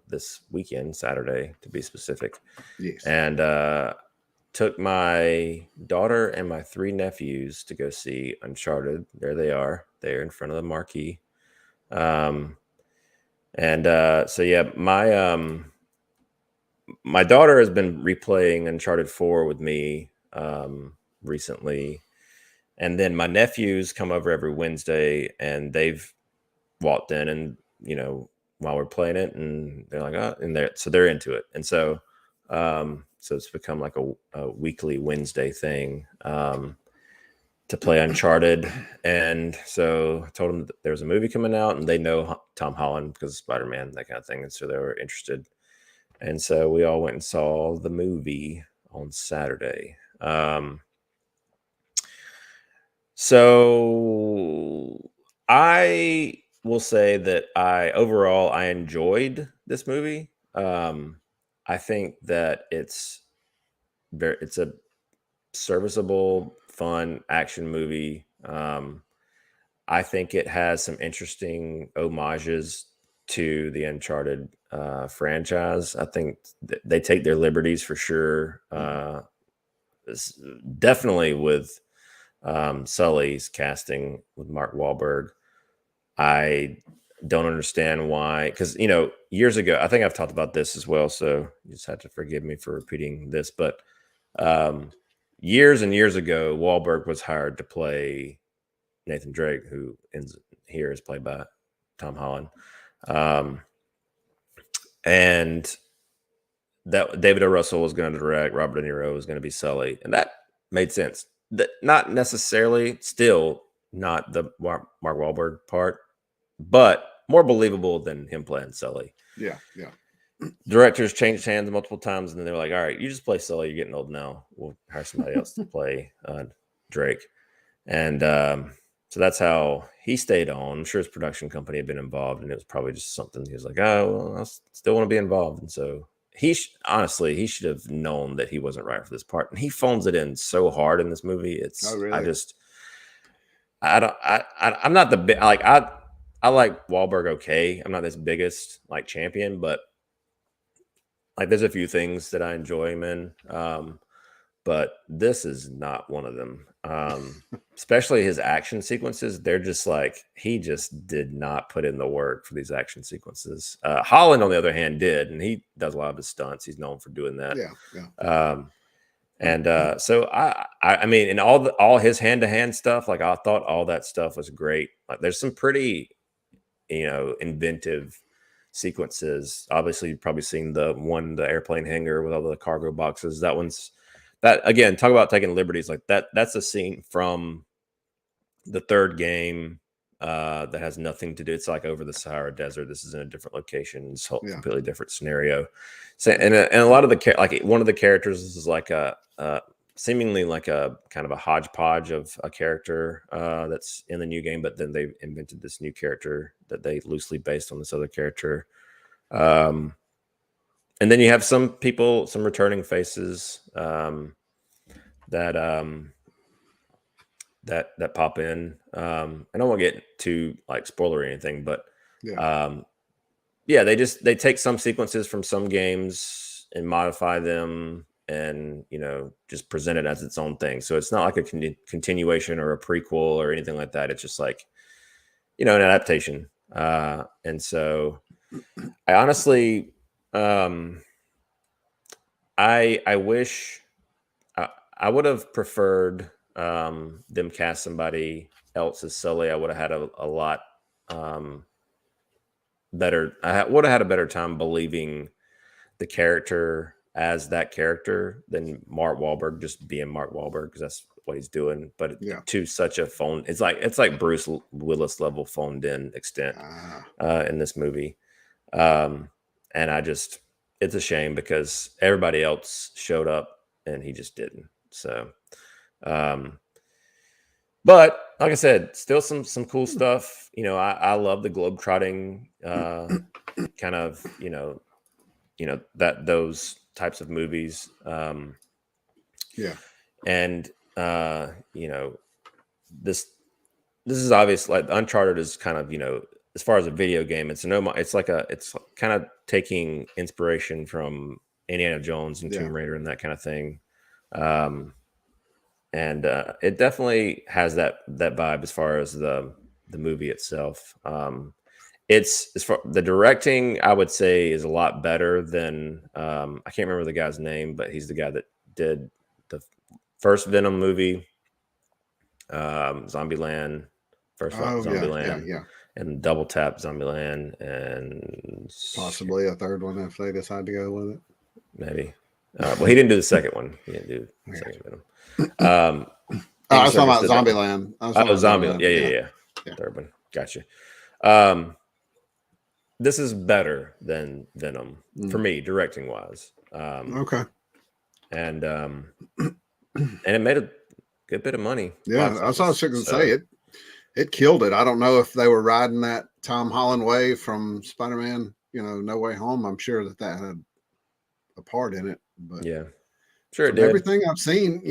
this weekend, Saturday to be specific. Yes. And took my daughter and my 3 nephews to go see Uncharted. There they are. They're in front of the marquee. So yeah, my daughter has been replaying Uncharted 4 with me recently. And then my nephews come over every Wednesday and they've walked in and, while we're playing it, and they're like, oh, and they're into it. And so it's become like a weekly Wednesday thing to play Uncharted. And so I told them that there was a movie coming out and they know Tom Holland because of Spider-Man, that kind of thing. And so they were interested. And so we all went and saw the movie on Saturday. So I will say that overall I enjoyed this movie. I think that it's a serviceable, fun action movie. I think it has some interesting homages to the Uncharted franchise. I think they take their liberties for sure. Definitely with Sully's casting with Mark Wahlberg. I don't understand why, because years ago, I think I've talked about this as well, so you just have to forgive me for repeating this, but years and years ago, Wahlberg was hired to play Nathan Drake, who here is played by Tom Holland, and that David O. Russell was going to direct, Robert De Niro was going to be Sully, and that made sense. That not necessarily, still not the Mark Wahlberg part, but more believable than him playing Sully. Yeah. Directors changed hands multiple times, and then they're like, "All right, you just play Sully. You're getting old now. We'll hire somebody else to play Drake." And so that's how he stayed on. I'm sure his production company had been involved, and it was probably just something he was like, "Oh, well, I still want to be involved." And so honestly, he should have known that he wasn't right for this part, and he phones it in so hard in this movie. It's really? I'm not the big I like Wahlberg. Okay, I'm not his biggest champion, but there's a few things that I enjoy him in. But this is not one of them. Especially his action sequences. They're just he just did not put in the work for these action sequences. Holland, on the other hand, did, and he does a lot of his stunts. He's known for doing that. Yeah. So I mean, in all his hand-to-hand stuff, I thought all that stuff was great. There's some pretty, inventive sequences. Obviously, you've probably seen the airplane hangar with all the cargo boxes. That again, talk about taking liberties like that. That's a scene from the third game that has nothing to do. It's over the Sahara Desert. This is in a different location. It's a completely different scenario. So, and a lot of the one of the characters is seemingly a kind of a hodgepodge of a character that's in the new game, but then they invented this new character that they loosely based on this other character. And then you have some returning faces that pop in. I don't want to get too spoiler or anything, but they take some sequences from some games and modify them and just present it as its own thing. So it's not like a continuation or a prequel or anything like that. It's just an adaptation. And so I honestly I wish I would have preferred them cast somebody else as Sully. I would have had a lot better. I would have had a better time believing the character as that character than Mark Wahlberg just being Mark Wahlberg, because that's what he's doing. But to such a phone, it's like Bruce Willis level phoned in extent in this movie. And it's a shame because everybody else showed up and he just didn't. So But like I said, still some cool stuff. I love the globetrotting kind of that those types of movies. Yeah. And this is obvious. Like Uncharted is kind of as far as a video game, it's it's kind of taking inspiration from Indiana Jones and Tomb Raider and that kind of thing. And it definitely has that vibe as far as the movie itself. It's as far the directing, I would say, is a lot better than I can't remember the guy's name, but he's the guy that did the first Venom movie, Zombieland, first Zombieland, and Double Tap Zombieland, and possibly a third one if they decide to go with it. Maybe. Well, he didn't do the second one. He didn't do the second Venom. I was talking about Zombieland. Zombieland. Yeah. Third one. Gotcha. This is better than Venom for me, directing wise. Okay. And it made a good bit of money. Yeah, that's what I was going to say. It killed it. I don't know if they were riding that Tom Holland wave from Spider-Man, No Way Home. I'm sure that had a part in it. But yeah, sure it did. Everything I've seen,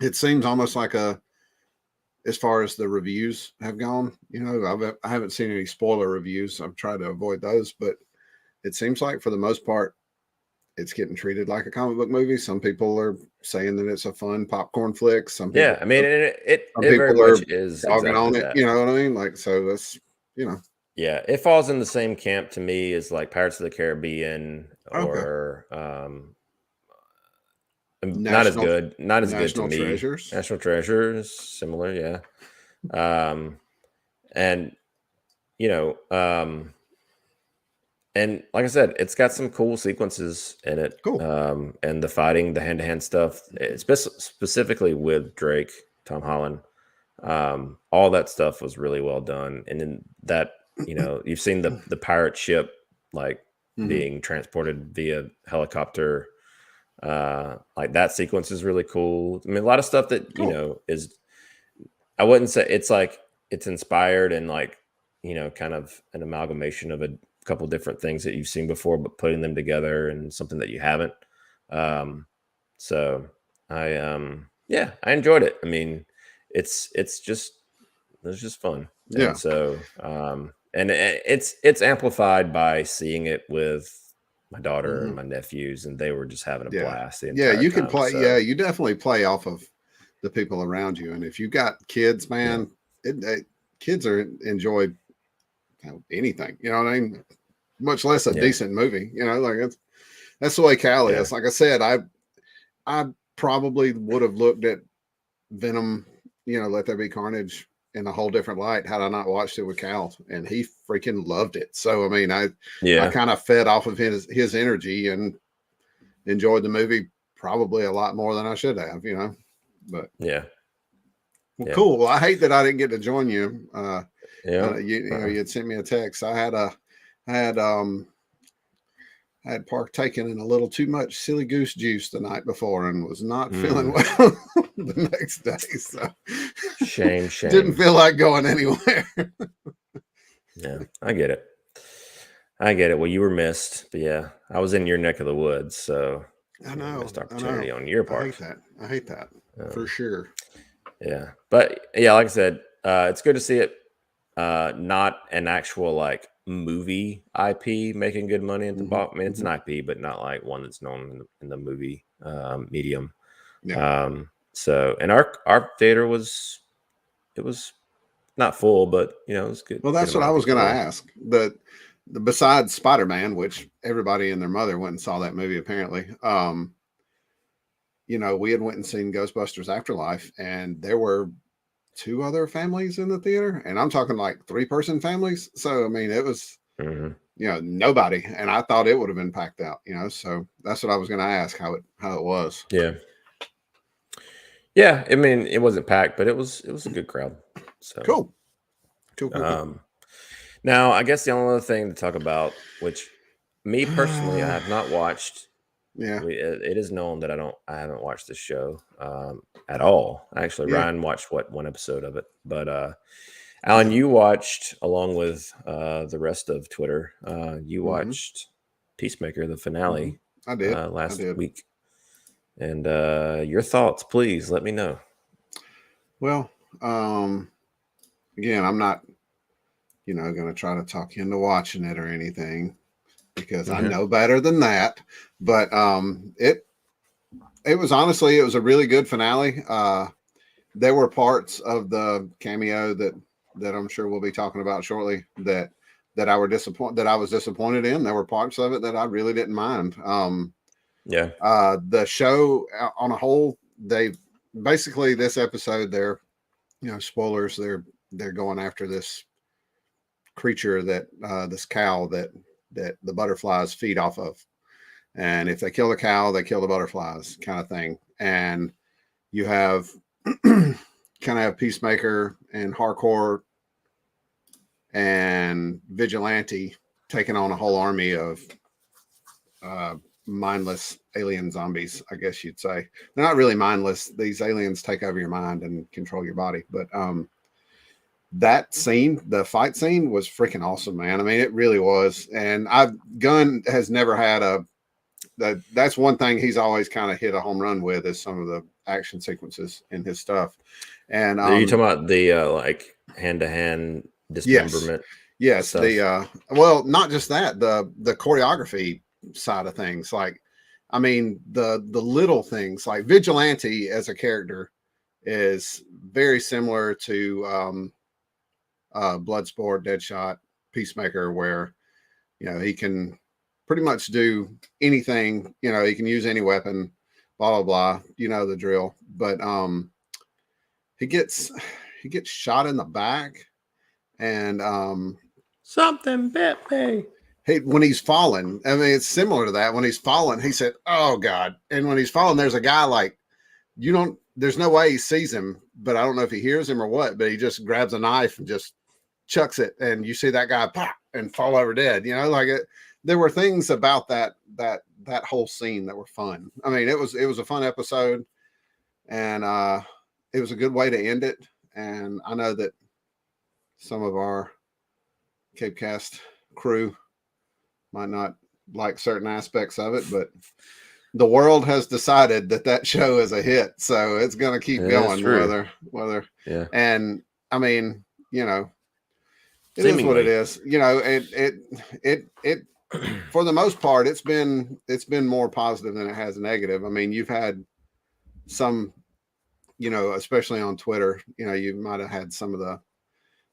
it seems almost like as far as the reviews have gone, I haven't seen any spoiler reviews. I've tried to avoid those, but it seems like for the most part, it's getting treated like a comic book movie. Some people are saying that it's a fun popcorn flick. Some people, I mean, it very much is dogging on it. You know what I mean? Like, so that's, Yeah, it falls in the same camp to me as like Pirates of the Caribbean or not as good to me. Treasures. National Treasures, similar, yeah. And and like I said, it's got some cool sequences in it. Cool. And the fighting, the hand-to-hand stuff, specifically with Drake, Tom Holland, all that stuff was really well done. And then that, you've seen the pirate ship like being transported via helicopter. Like that sequence is really cool. I mean, a lot of stuff that is, I wouldn't say it's like it's inspired and like kind of an amalgamation of a couple different things that you've seen before, but putting them together and something that you haven't. So I enjoyed it. I mean, it's just fun. Yeah. And so and it's amplified by seeing it with my daughter and my nephews, and they were just having a blast. You can play. So. Yeah, you definitely play off of the people around you, and if you got kids, man, kids enjoy anything. You know what I mean? Much less a decent movie. Like that's the way Cal is. Like I said, I probably would have looked at Venom, Let There Be Carnage in a whole different light had I not watched it with Cal, and he freaking loved it. So I mean, I kind of fed off of his energy and enjoyed the movie probably a lot more than I should have, But cool. Well, I hate that I didn't get to join you. You had sent me a text. I had partaken in a little too much silly goose juice the night before and was not feeling well the next day. So shame. Didn't feel like going anywhere. Yeah, I get it. Well, you were missed, but I was in your neck of the woods, so I know. Missed opportunity on your part. I hate that for sure. Yeah, but like I said, it's good to see it. Not an actual like movie IP making good money at the bottom. I mean, it's an IP, but not like one that's known in the movie medium. Yeah. So, and our theater was not full, but it was good. Well, that's what I was going to ask. The besides Spider-Man, which everybody and their mother went and saw that movie apparently. We had went and seen Ghostbusters Afterlife, and there were 2 other families in the theater, and I'm talking like 3-person families. So I mean, it was nobody, and I thought it would have been packed out. So that's what I was going to ask how it was. Yeah. I mean, it wasn't packed, but it was a good crowd. So cool. Now, I guess the only other thing to talk about, which me personally, I have not watched Yeah. It is known that I haven't watched this show at all. Actually, Yeah. Ryan watched one episode of it, but Alan, you watched along with the rest of Twitter. You watched Peacemaker, the finale. I did. Last week. And your thoughts, please let me know. Well, again, I'm not, going to try to talk you into watching it or anything because I know better than that. But it was honestly, it was a really good finale. There were parts of the cameo that I'm sure we'll be talking about shortly that I was disappointed in. There were parts of it that I really didn't mind. The show on a whole, they basically, this episode, they're, spoilers, they're going after this creature that this cow that the butterflies feed off of, and if they kill the cow, they kill the butterflies, kind of thing. And you have kind of have Peacemaker and Hardcore and Vigilante taking on a whole army of mindless alien zombies, I guess you'd say. They're not really mindless. These aliens take over your mind and control your body. But that scene, the fight scene, was freaking awesome, man. I mean, it really was. And Gunn has never had that's one thing he's always kind of hit a home run with, is some of the action sequences in his stuff. And are you talking about the like hand-to-hand dismemberment? Yes. Well, not just that, the choreography side of things. Like, I mean, the little things, like Vigilante as a character is very similar to Bloodsport, Deadshot, Peacemaker, where he can pretty much do anything. He can use any weapon, blah blah blah, the drill. But he gets shot in the back, and something bit me. When he's falling, I mean, it's similar to that. When he's falling, he said, "Oh God!" And when he's falling, there's a guy like, there's no way he sees him, but I don't know if he hears him or what, but he just grabs a knife and just chucks it, and you see that guy pop and fall over dead. Like it. There were things about that whole scene that were fun. I mean, it was a fun episode, and it was a good way to end it. And I know that some of our CAPECAST crew might not like certain aspects of it, but the world has decided that show is a hit, so it's going to keep going. Whether and I mean, it is what it is. It for the most part, it's been more positive than it has negative. I mean, you've had some, especially on Twitter, you might have had some of the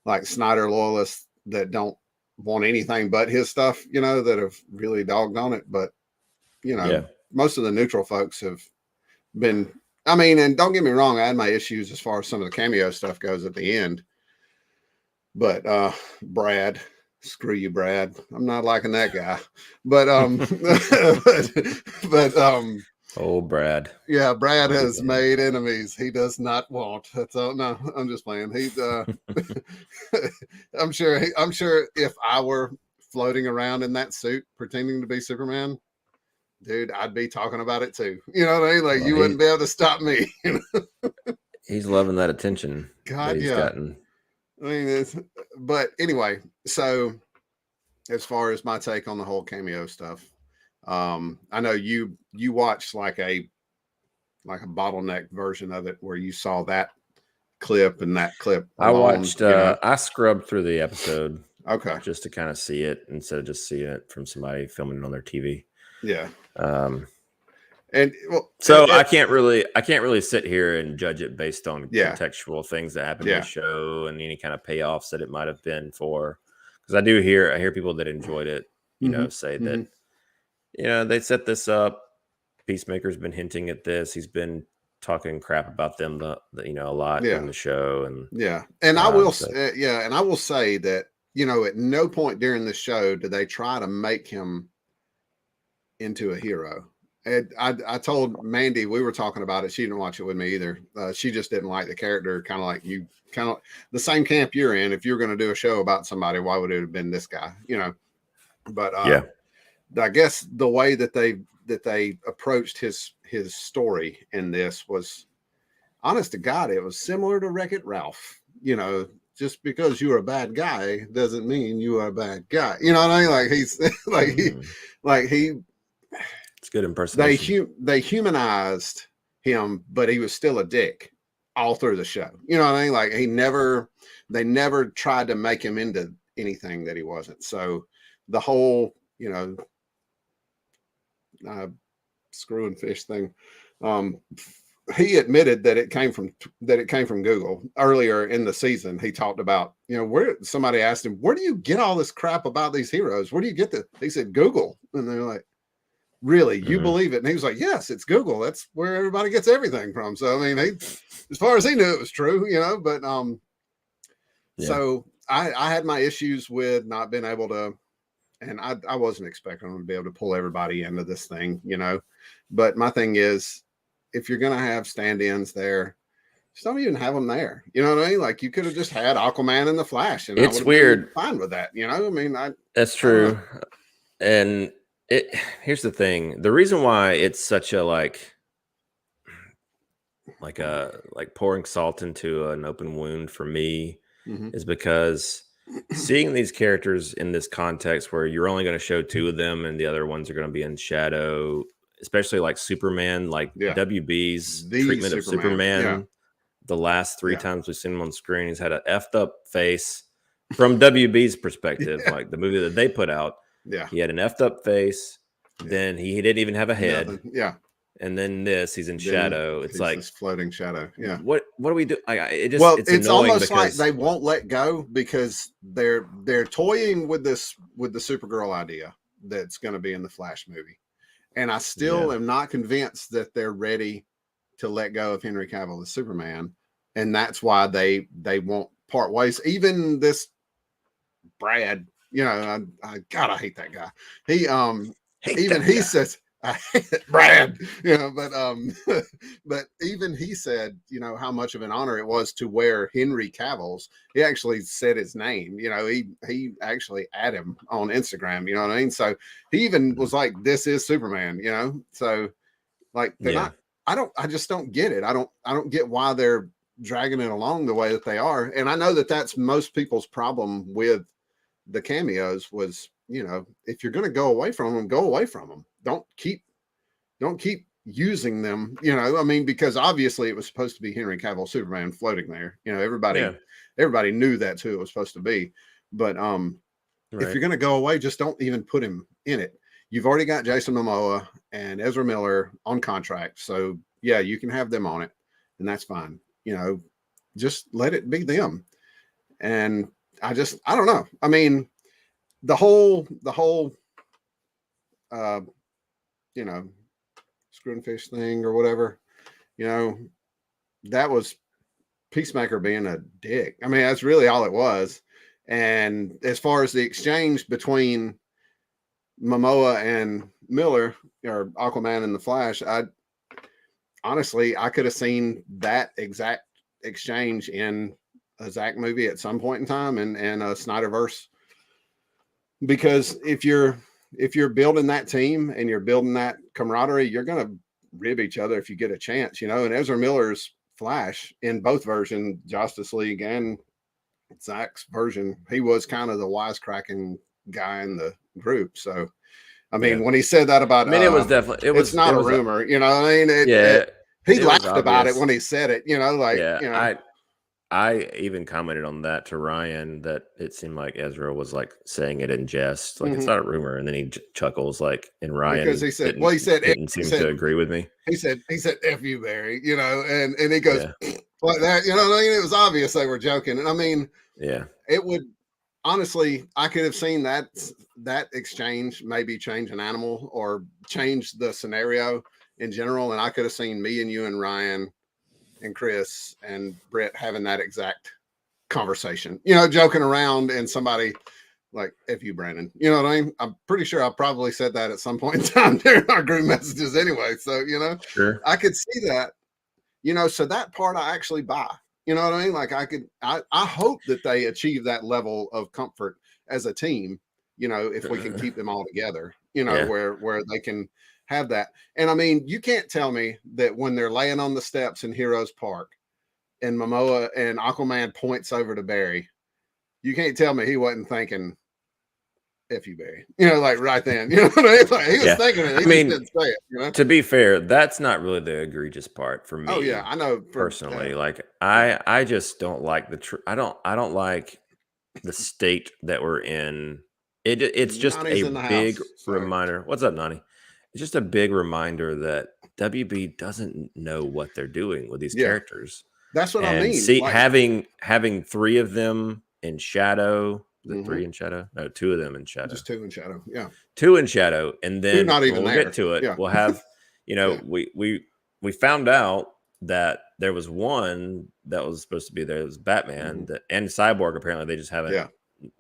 like Snyder loyalists that don't want anything but his stuff, that have really dogged on it. But most of the neutral folks have been, I mean, and don't get me wrong, I had my issues as far as some of the cameo stuff goes at the end. But Brad, screw you, Brad. I'm not liking that guy. But oh, Brad. Yeah, Brad has made enemies he does not want. That's all. No, I'm just playing. He's I'm sure if I were floating around in that suit pretending to be Superman, dude, I'd be talking about it too. You know what I mean? Like, you wouldn't be able to stop me. He's loving that attention. God, he's gotten. I mean, but anyway, so as far as my take on the whole cameo stuff, I know you watched like a bottleneck version of it where you saw that clip and that clip alone. I watched I scrubbed through the episode just to kind of see it instead of just seeing it from somebody filming it on their TV. And I can't really sit here and judge it based on contextual things that happen in the show and any kind of payoffs that it might have been for, because I hear people that enjoyed it, say that they set this up. Peacemaker's been hinting at this. He's been talking crap about them, a lot in the show, and I will say that at no point during the show did they try to make him into a hero. And I told Mandy, we were talking about it. She didn't watch it with me either. She just didn't like the character, kind of like you, kind of the same camp you're in. If you're going to do a show about somebody, why would it have been this guy? But I guess the way that they they approached his story in this was, honest to God, it was similar to Wreck-It Ralph. You know, just because you're a bad guy doesn't mean you are a bad guy. You know what I mean? Like he's like he it's good impersonation. They humanized him, but he was still a dick all through the show. You know what I mean? Like they never tried to make him into anything that he wasn't. So the whole, you know, screwing fish thing, he admitted that it came from Google. Earlier in the season, he talked about, you know, where somebody asked him, where do you get all this crap about these heroes? Where do you get the, he said, Google. And they're like, really, you believe it? And he was like, yes, it's Google. That's where everybody gets everything from. So, I mean, as far as he knew, it was true, you know, but, so I had my issues with not being able to, and I wasn't expecting them to be able to pull everybody into this thing, you know, but my thing is, if you're going to have stand-ins there, just don't even have them there. You know what I mean? Like you could have just had Aquaman and the Flash, and it's weird. Fine with that, you know. I mean, that's true. And here's the thing: the reason why it's such a like pouring salt into an open wound for me is because seeing these characters in this context where you're only going to show 2 of them and the other ones are going to be in shadow, especially like Superman, like WB's treatment of Superman. The last 3 times we've seen him on screen, he's had an effed up face from WB's perspective, like the movie that they put out. Yeah, he had an effed up face. Then he didn't even have a head. Nothing. And then he's in shadow. It's like this floating shadow. Yeah. What do we do? It's almost like they won't let go because they're toying with the Supergirl idea that's going to be in the Flash movie. And I still am not convinced that they're ready to let go of Henry Cavill as Superman. And that's why they won't part ways. Even this Brad, you know, I hate that guy. He says, I hate it, Brad, you know, but even he said, you know, how much of an honor it was to wear Henry Cavill's. He actually said his name, you know, he actually added him on Instagram, you know what I mean? So he even was like, this is Superman, you know? So like, they're not, I just don't get it. I don't get why they're dragging it along the way that they are. And I know that that's most people's problem with the cameos was, you know, if you're going to go away from them, go away from them. Don't keep using them, you know. I mean, because obviously it was supposed to be Henry Cavill Superman floating there. You know, everybody knew that's who it was supposed to be. But if you're going to go away, just don't even put him in it. You've already got Jason Momoa and Ezra Miller on contract, so yeah, you can have them on it, and that's fine. You know, just let it be them. And I don't know. I mean, the whole you know, screwing fish thing or whatever, you know, that was Peacemaker being a dick. I mean, that's really all it was. And as far as the exchange between Momoa and Miller, or Aquaman and the Flash, honestly, I could have seen that exact exchange in a Zack movie at some point in time and a Snyderverse. Because if you're building that team and you're building that camaraderie, you're going to rib each other if you get a chance, you know. And Ezra Miller's Flash in both versions, Justice League and Zack's version, he was kind of the wisecracking guy in the group. So, I mean, when he said that about, it was definitely, it's not a rumor, you know what I mean? He laughed about it when he said it, you know, like, you know. I even commented on that to Ryan that it seemed like Ezra was like saying it in jest, like it's not a rumor, and then he chuckles like, and Ryan because he said, didn't seem to agree with me. He said, "F you, Barry," you know, and he goes like that, you know what I mean? It was obvious they were joking, and I mean, it would honestly, I could have seen that exchange maybe change an animal or change the scenario in general, and I could have seen me and you and Ryan and Chris and Brett having that exact conversation, you know, joking around, and somebody like, F you, Brandon, you know what I mean? I'm pretty sure I probably said that at some point in time during our group messages anyway. So, you know, I could see that, you know, so that part I actually buy, you know what I mean? Like I hope that they achieve that level of comfort as a team, you know, if we can keep them all together, you know, where they can have that. And I mean, you can't tell me that when they're laying on the steps in Heroes Park and Momoa and Aquaman points over to Barry, you can't tell me he wasn't thinking, F you, Barry. You know, like right then. You know what I mean? Like, he was thinking it. He just didn't say it. You know? To be fair, that's not really the egregious part for me. Oh yeah, I know. Personally, like I just don't like I don't like the state that we're in. It's just Nani's a big reminder. What's up, Nani? It's just a big reminder that WB doesn't know what they're doing with these characters. That's what I mean. See, like, having 3 of them in Shadow. The 3 in Shadow? No, 2 of them in Shadow. Just 2 in Shadow. Yeah. 2 in Shadow, and then not even we'll get to it. We'll have, you know, we found out that there was one that was supposed to be there. It was Batman and Cyborg. Apparently, they just haven't.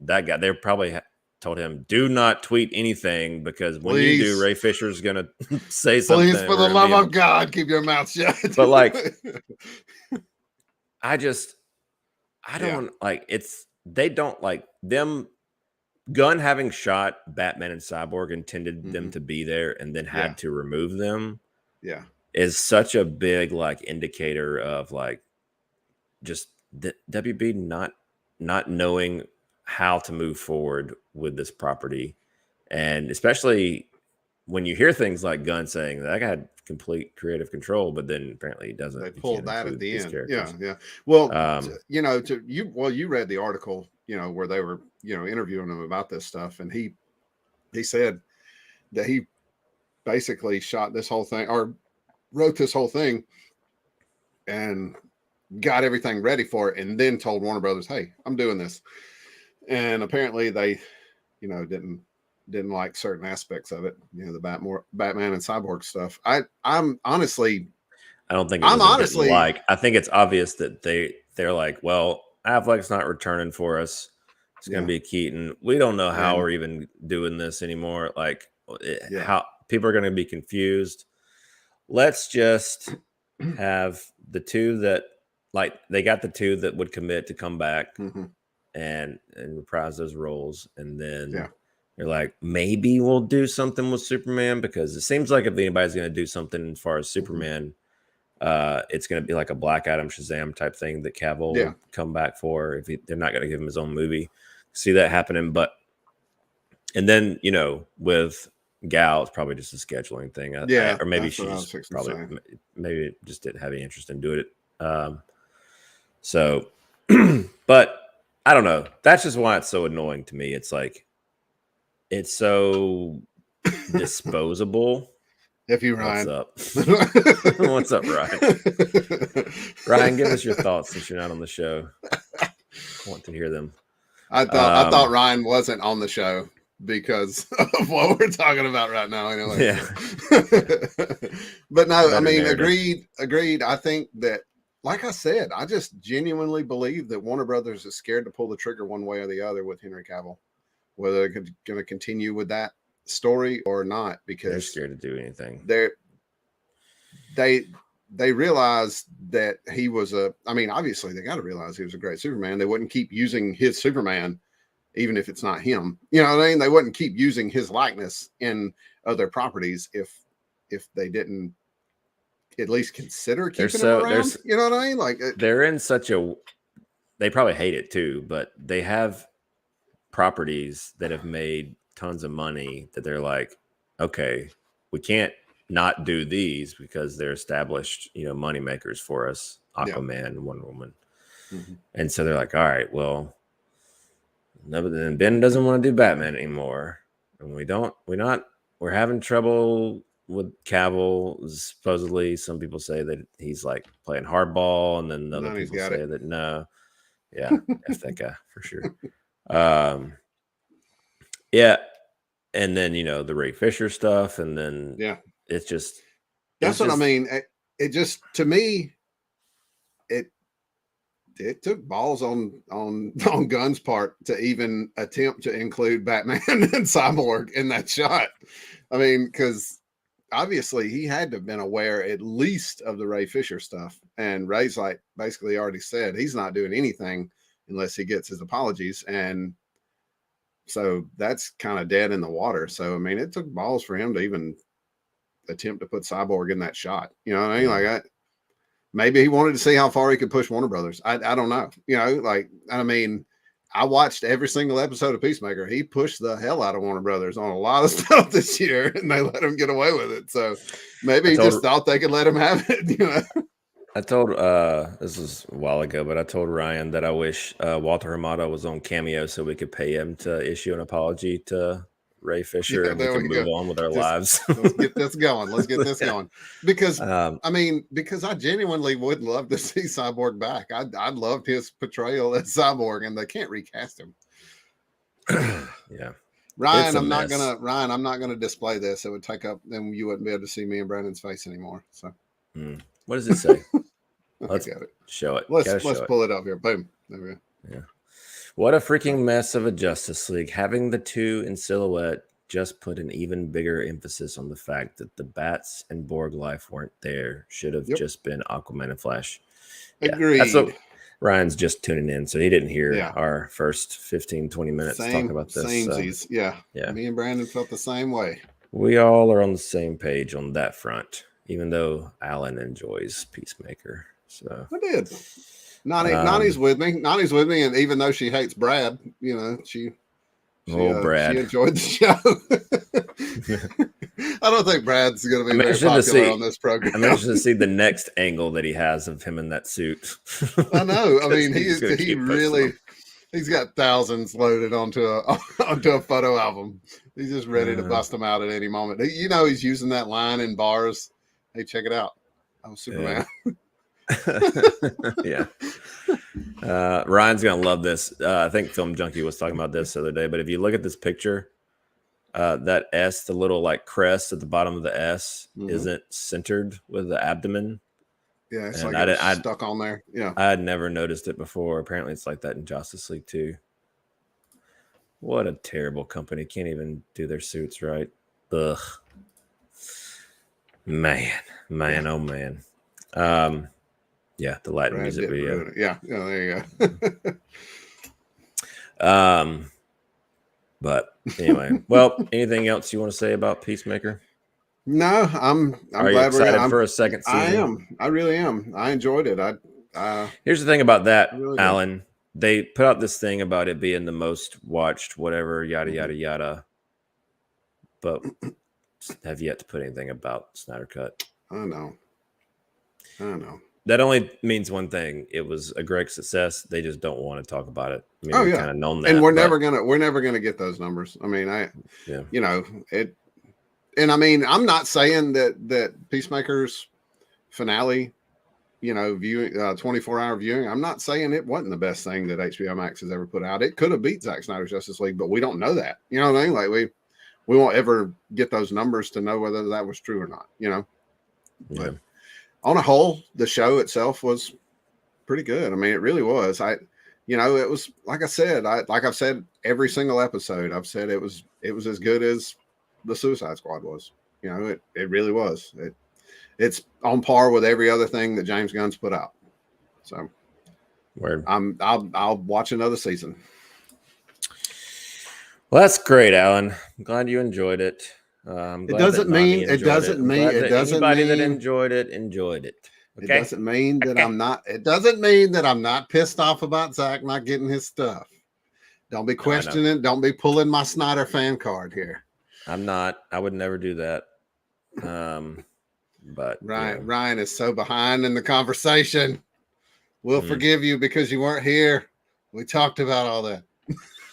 That guy. They probably told him, "Do not tweet anything because when you do, Ray Fisher's gonna say something." Please, for the love of God, keep your mouth shut. But like, I don't like it's. They don't like them. Gunn having shot Batman and Cyborg intended them to be there and then had to remove them. Yeah. Is such a big like indicator of like just WB not knowing how to move forward with this property. And especially when you hear things like Gunn saying that I had complete creative control, but then apparently he doesn't. They pulled that at the end. Characters. Yeah. Well, you know, you read the article, you know, where they were, you know, interviewing him about this stuff. And he said that he basically shot this whole thing or wrote this whole thing and got everything ready for it. And then told Warner Brothers, hey, I'm doing this. And apparently they, you know, didn't like certain aspects of it, you know, the Batman and Cyborg stuff. I'm honestly, I don't think I think it's obvious that they're like, well, Affleck's not returning for us. It's going to be Keaton. We don't know how we're even doing this anymore. Like how people are going to be confused. Let's just have the 2 that like they got the 2 that would commit to come back and reprise those roles. And then you're like, maybe we'll do something with Superman because it seems like if anybody's going to do something as far as Superman, it's going to be like a Black Adam Shazam type thing that Cavill will come back for if they're not going to give him his own movie. See that happening. And then, you know, with Gal, it's probably just a scheduling thing. Or maybe she's probably maybe just didn't have any interest in doing it. So, but I don't know. That's just why it's so annoying to me. It's like, it's so disposable. If you, Ryan. What's up? What's up, Ryan? Ryan, give us your thoughts since you're not on the show. I want to hear them. I thought Ryan wasn't on the show because of what we're talking about right now. Anyway. But no, I mean, agreed. I think that, like I said, I just genuinely believe that Warner Brothers is scared to pull the trigger one way or the other with Henry Cavill, whether they're going to continue with that story or not, because they're scared to do anything. They realized that he was obviously they got to realize he was a great Superman. They wouldn't keep using his Superman, even if it's not him. You know what I mean? They wouldn't keep using his likeness in other properties if they didn't at least consider keeping him around. You know what I mean? Like they're in such a, they probably hate it too, but they have properties that have made tons of money that they're like, okay, we can't not do these because they're established, you know, money makers for us, Aquaman, Wonder Woman. And so they're like, all right, well, then Ben doesn't want to do Batman anymore. And we're having trouble with Cavill. Supposedly some people say that he's like playing hardball, and then other people say that no. Yeah, F that guy for sure. Yeah. And then, you know, the Ray Fisher stuff, and then it's just I mean. It just, to me, it took balls on Gunn's part to even attempt to include Batman and Cyborg in that shot. I mean, because obviously he had to have been aware at least of the Ray Fisher stuff, and Ray's like basically already said he's not doing anything unless he gets his apologies, and so that's kind of dead in the water. So I mean, it took balls for him to even attempt to put Cyborg in that shot. You know what I mean? Like, maybe he wanted to see how far he could push Warner Brothers. I don't know. You know, like, I mean, I watched every single episode of Peacemaker. He pushed the hell out of Warner Brothers on a lot of stuff this year, and they let him get away with it. So maybe he just thought they could let him have it. You know, I told this was a while ago, but I told Ryan that I wish Walter Hamada was on Cameo so we could pay him to issue an apology to Ray Fisher, and we can move on with our lives. Let's get this going. Let's get this going. Because I mean, because I genuinely would love to see Cyborg back. I loved his portrayal as Cyborg, and they can't recast him. Yeah, Ryan, I'm not gonna display this. It would take up, then you wouldn't be able to see me and Brandon's face anymore. So, what does it say? Let's show it. Let's pull it up here. Boom. There we go. Yeah. What a freaking mess of a Justice League. Having the two in silhouette just put an even bigger emphasis on the fact that the Bats and Borg life weren't there. Should have just been Aquaman and Flash. Agreed. That's what Ryan's just tuning in, so he didn't hear our first 15, 20 minutes talking about this. Yeah. Me and Brandon felt the same way. We all are on the same page on that front, even though Alan enjoys Peacemaker. So I did. Nani's with me. Nani's with me, and even though she hates Brad, you know, she enjoyed the show. I don't think Brad's going to be very popular on this program. I'm interested to see the next angle that he has of him in that suit. I know. I mean, he's got thousands loaded onto a photo album. He's just ready to bust them out at any moment. You know, he's using that line in bars. Hey, check it out. I'm Superman. Yeah. Ryan's gonna love this. I think Film Junkie was talking about this the other day, but if you look at this picture, that S, the little like crest at the bottom of the S, isn't centered with the abdomen. Yeah, it's like stuck on there. Yeah, I had never noticed it before. Apparently it's like that in Justice League too. What a terrible company. Can't even do their suits right. Ugh. Man, oh man. Yeah, the Latin music video. Yeah, there you go. But anyway, well, anything else you want to say about Peacemaker? No, I'm Are glad you excited for a second season? I am. I really am. I enjoyed it. Here's the thing about that, really Alan. They put out this thing about it being the most watched, whatever, yada yada yada. But have yet to put anything about Snyder Cut. I know. That only means one thing. It was a great success. They just don't want to talk about it. I mean, we've kind of known that. And we're never gonna get those numbers. I mean, you know, it. And I mean, I'm not saying that Peacemaker's finale, you know, viewing 24-hour viewing. I'm not saying it wasn't the best thing that HBO Max has ever put out. It could have beat Zack Snyder's Justice League, but we don't know that. You know what I mean? Like we won't ever get those numbers to know whether that was true or not. You know. Yeah. But on a whole, the show itself was pretty good. I mean, it really was. You know, it was like I said. Like I've said every single episode. I've said it was as good as the Suicide Squad was. You know, it really was. It's on par with every other thing that James Gunn's put out. So, I'll watch another season. Well, that's great, Alan. I'm glad you enjoyed it. It doesn't mean anybody that enjoyed it. Okay? It doesn't mean that I'm not. It doesn't mean that I'm not pissed off about Zach not getting his stuff. Don't be questioning. Don't be pulling my Snyder fan card here. I'm not. I would never do that. But Ryan is so behind in the conversation. We'll forgive you because you weren't here. We talked about all that.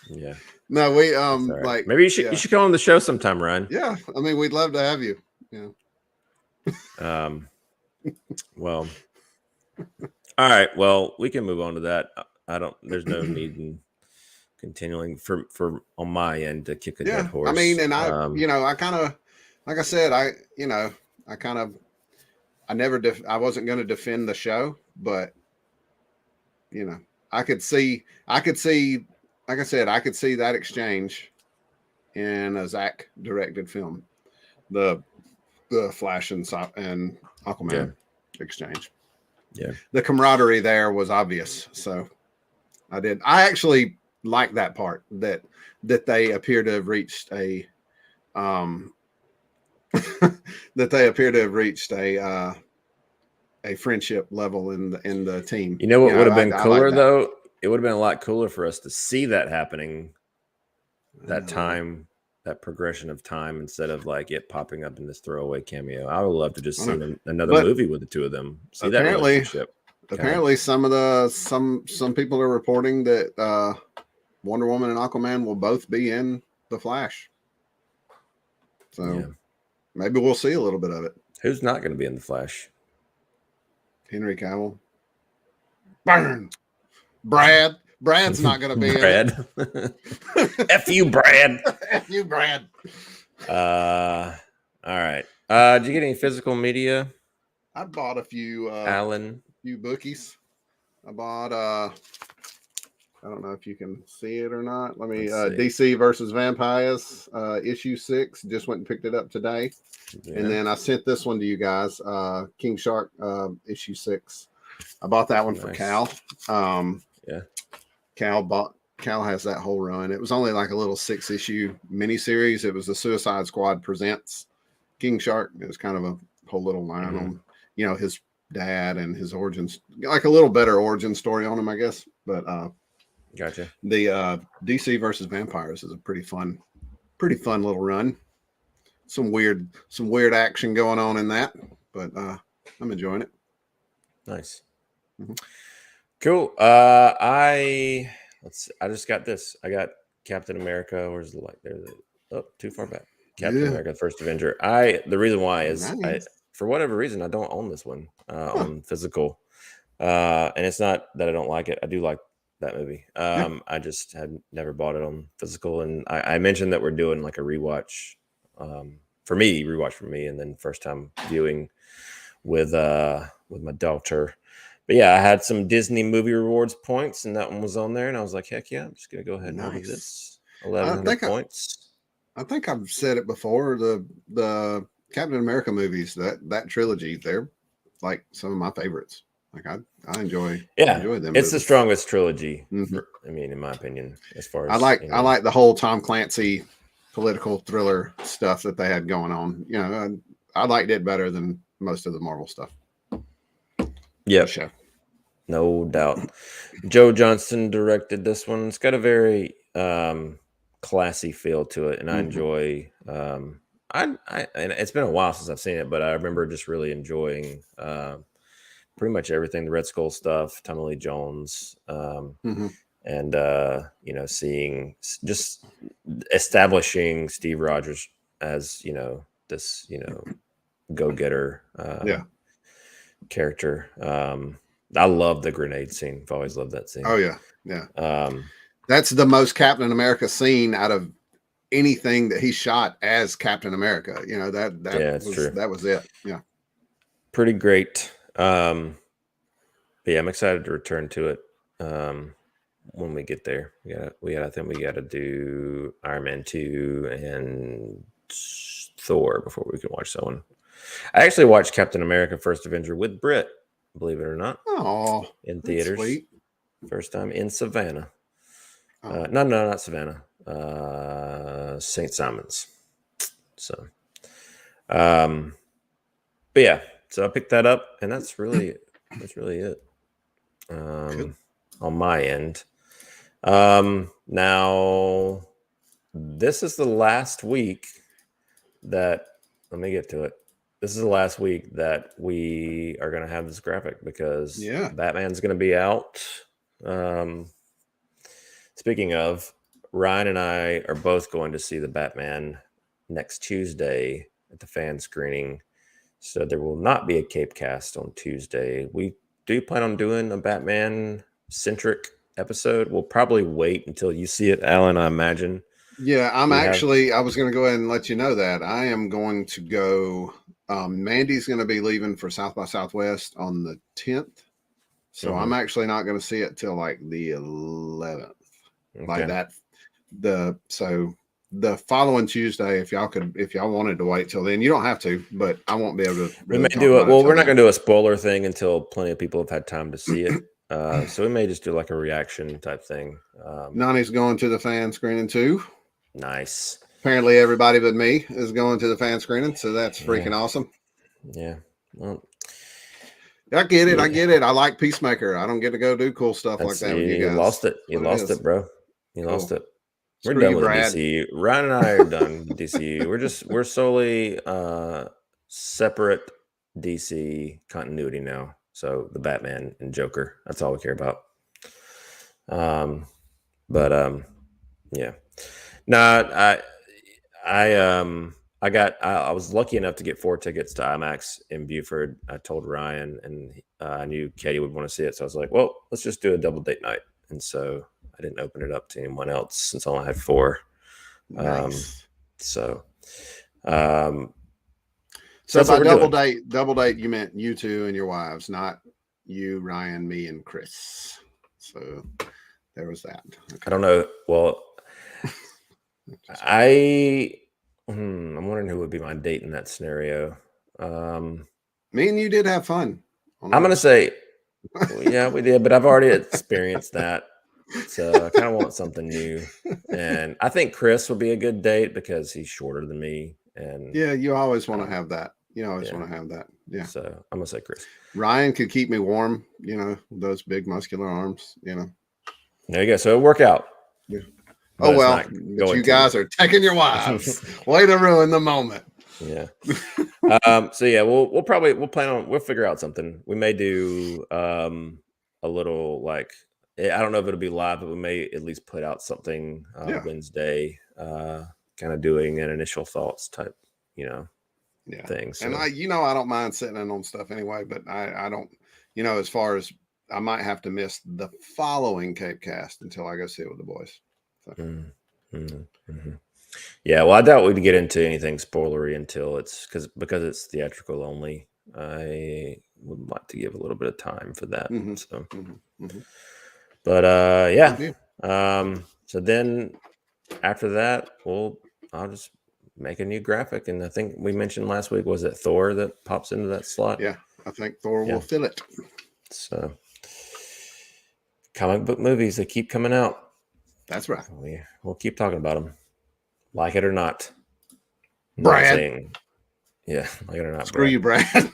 Yeah. No, we right. like maybe you should come on the show sometime, Ryan. Yeah, I mean, we'd love to have you. Yeah. Well, all right. Well, we can move on to that. There's no need in continuing for on my end to kick a dead horse. I mean, and I kind of, like I said, I wasn't going to defend the show, but you know, I could see, like I said, I could see that exchange in a Zach directed film, the Flash and Aquaman exchange. Yeah, the camaraderie there was obvious. So I actually like that part that they appear to have reached a that they appear to have reached a friendship level in the team. You know what would have been cooler like though? It would have been a lot cooler for us to see that happening. That time, that progression of time, instead of like it popping up in this throwaway cameo. I would love to just see another movie with the two of them. See that relationship. Apparently, some people are reporting that Wonder Woman and Aquaman will both be in The Flash. So maybe we'll see a little bit of it. Who's not going to be in The Flash? Henry Cavill. Burn. Brad. Brad's not going to be Brad. F you, Brad. F you, Brad. All right. Did you get any physical media? I bought a few. Alan. Few bookies. I bought. I don't know if you can see it or not. Let me. DC versus Vampires, issue 6. Just went and picked it up today, and then I sent this one to you guys. King Shark, issue 6. I bought that one for Cal. Cal has that whole run. It was only like a little 6-issue miniseries. It was the Suicide Squad presents King Shark. It was kind of a whole little line on, his dad and his origins, like a little better origin story on him, I guess. But gotcha. The DC versus Vampires is a pretty fun little run. Some weird action going on in that, but I'm enjoying it. Nice. Cool. I just got this. I got Captain America. Where's the light? There's too far back. Captain America: First Avenger. The reason why is for whatever reason I don't own this one on physical, and it's not that I don't like it. I do like that movie. I just had never bought it on physical, and I mentioned that we're doing like a rewatch for me, and then first time viewing with my daughter. But yeah, I had some Disney movie rewards points, and that one was on there, and I was like, heck yeah, I'm just gonna go ahead and order this. 1,100 points. I think I've said it before. The Captain America movies, that trilogy, they're like some of my favorites. Like I enjoy them. It's movies. The strongest trilogy. In my opinion, as far as I like the whole Tom Clancy political thriller stuff that they had going on. I liked it better than most of the Marvel stuff. Yeah, no doubt. Joe Johnston directed this one. It's got a very classy feel to it, and I enjoy. And it's been a while since I've seen it, but I remember just really enjoying pretty much everything. The Red Skull stuff, Tommy Lee Jones, and seeing just establishing Steve Rogers as this go-getter. Character. I love the grenade scene. I've always loved that scene. Oh yeah. That's the most Captain America scene out of anything that he shot as Captain America. That was it. Yeah, pretty great. But yeah, I'm excited to return to it when we get there. I think we got to do Iron Man 2 and Thor before we can watch that one. I actually watched Captain America: First Avenger with Britt, believe it or not. Oh, in theaters. Sweet. First time in Savannah. No, not Savannah. St. Simons. So, but yeah, so I picked that up, and that's really it. On my end. Now, this is the last week that. Let me get to it. This is the last week that we are going to have this graphic because Batman's going to be out. Speaking of, Ryan and I are both going to see the Batman next Tuesday at the fan screening. So there will not be a CAPECAST on Tuesday. We do plan on doing a Batman-centric episode. We'll probably wait until you see it, Alan, I imagine. Yeah, I was going to go ahead and let you know that I am going to go. Mandy's going to be leaving for South by Southwest on the 10th. So I'm actually not going to see it till like the 11th. Okay. Like that. So the following Tuesday, if y'all wanted to wait till then, you don't have to, but I won't be able to. We may do it. Well, we're not going to do a spoiler thing until plenty of people have had time to see it. So we may just do like a reaction type thing. Nani's going to the fan screening too. Nice. Apparently, everybody but me is going to the fan screening, so that's freaking awesome. Yeah. Well, I get it. I get it. I like Peacemaker. I don't get to go do cool stuff like that with you guys. You lost it. You lost it, bro. You lost it. We're done with DCU. Ryan and I are done with DCU. We're solely separate DC continuity now. So the Batman and Joker. That's all we care about. Yeah. No, I was lucky enough to get 4 tickets to IMAX in Buford. I told Ryan, and I knew Katie would want to see it. So I was like, well, let's just do a double date night. And so I didn't open it up to anyone else since I only had 4. Nice. So by double date, you meant you two and your wives, not you, Ryan, me, and Chris. So there was that. Okay. I don't know. Well, I'm wondering who would be my date in that scenario. Me and you did have fun. I'm going to say, yeah, we did, but I've already experienced that. So I kind of want something new. And I think Chris would be a good date because he's shorter than me. And yeah, you always want to have that. You always want to have that. Yeah. So I'm going to say Chris. Ryan could keep me warm, those big muscular arms, There you go. So it'll work out. Yeah. Oh, well, but you guys are taking your wives. Way to ruin the moment. Yeah. So yeah, we'll figure out something. We may do a little I don't know if it'll be live, but we may at least put out something Wednesday, kind of doing an initial thoughts type, thing. So. And I don't mind sitting in on stuff anyway, but I don't, as far as I might have to miss the following CAPECAST until I go see it with the boys. So. Yeah, well, I doubt we'd get into anything spoilery until because it's theatrical only. I would like to give a little bit of time for that. So, but yeah. So then after that, I'll just make a new graphic, and I think we mentioned last week, was it Thor that pops into that slot? Yeah, I think Thor will fill it. So, comic book movies, they keep coming out. That's right. We'll keep talking about them, like it or not. Brad. Yeah, like it or not. Screw you, Brad.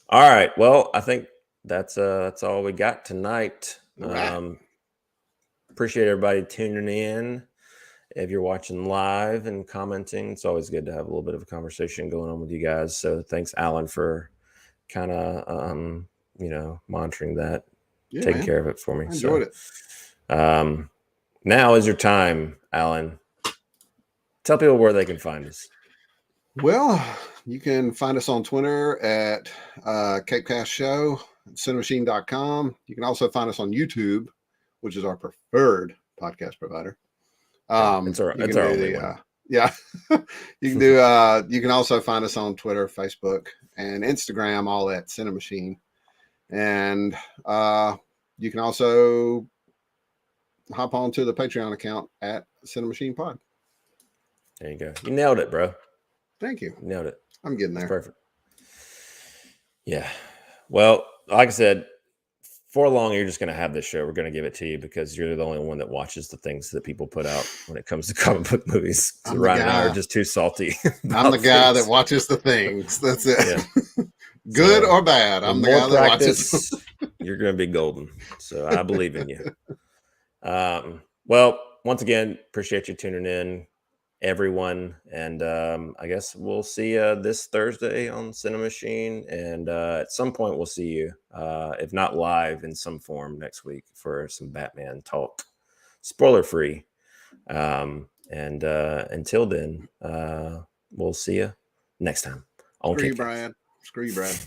All right. Well, I think that's all we got tonight. Right. Appreciate everybody tuning in. If you're watching live and commenting, it's always good to have a little bit of a conversation going on with you guys. So thanks, Alan, for kind of monitoring that, taking care of it for me. I enjoyed it. Now is your time, Alan. Tell people where they can find us. Well, you can find us on Twitter at CAPECAST Show, CiNEMACHiNE.com. You can also find us on YouTube, which is our preferred podcast provider. It's our only one. Yeah. You can also find us on Twitter, Facebook, and Instagram, all at CiNEMACHiNE. And you can also hop on to the Patreon account at CiNEMACHiNE Pod. There you go. You nailed it, bro. Thank you. Nailed it. I'm getting there. That's perfect. Yeah. Well, like I said, for long, you're just going to have this show. We're going to give it to you because you're the only one that watches the things that people put out when it comes to comic book movies. So Ryan and I are just too salty. I'm the guy that watches the things. That's it. Yeah. Good or bad. I'm the guy that watches. You're going to be golden. So I believe in you. Well, once again, appreciate you tuning in, everyone. And I guess we'll see you this Thursday on CiNEMAChine. And at some point, we'll see you, if not live, in some form next week for some Batman talk, spoiler free. And until then, we'll see you next time. Screw you, Brian. Screw you, Brad.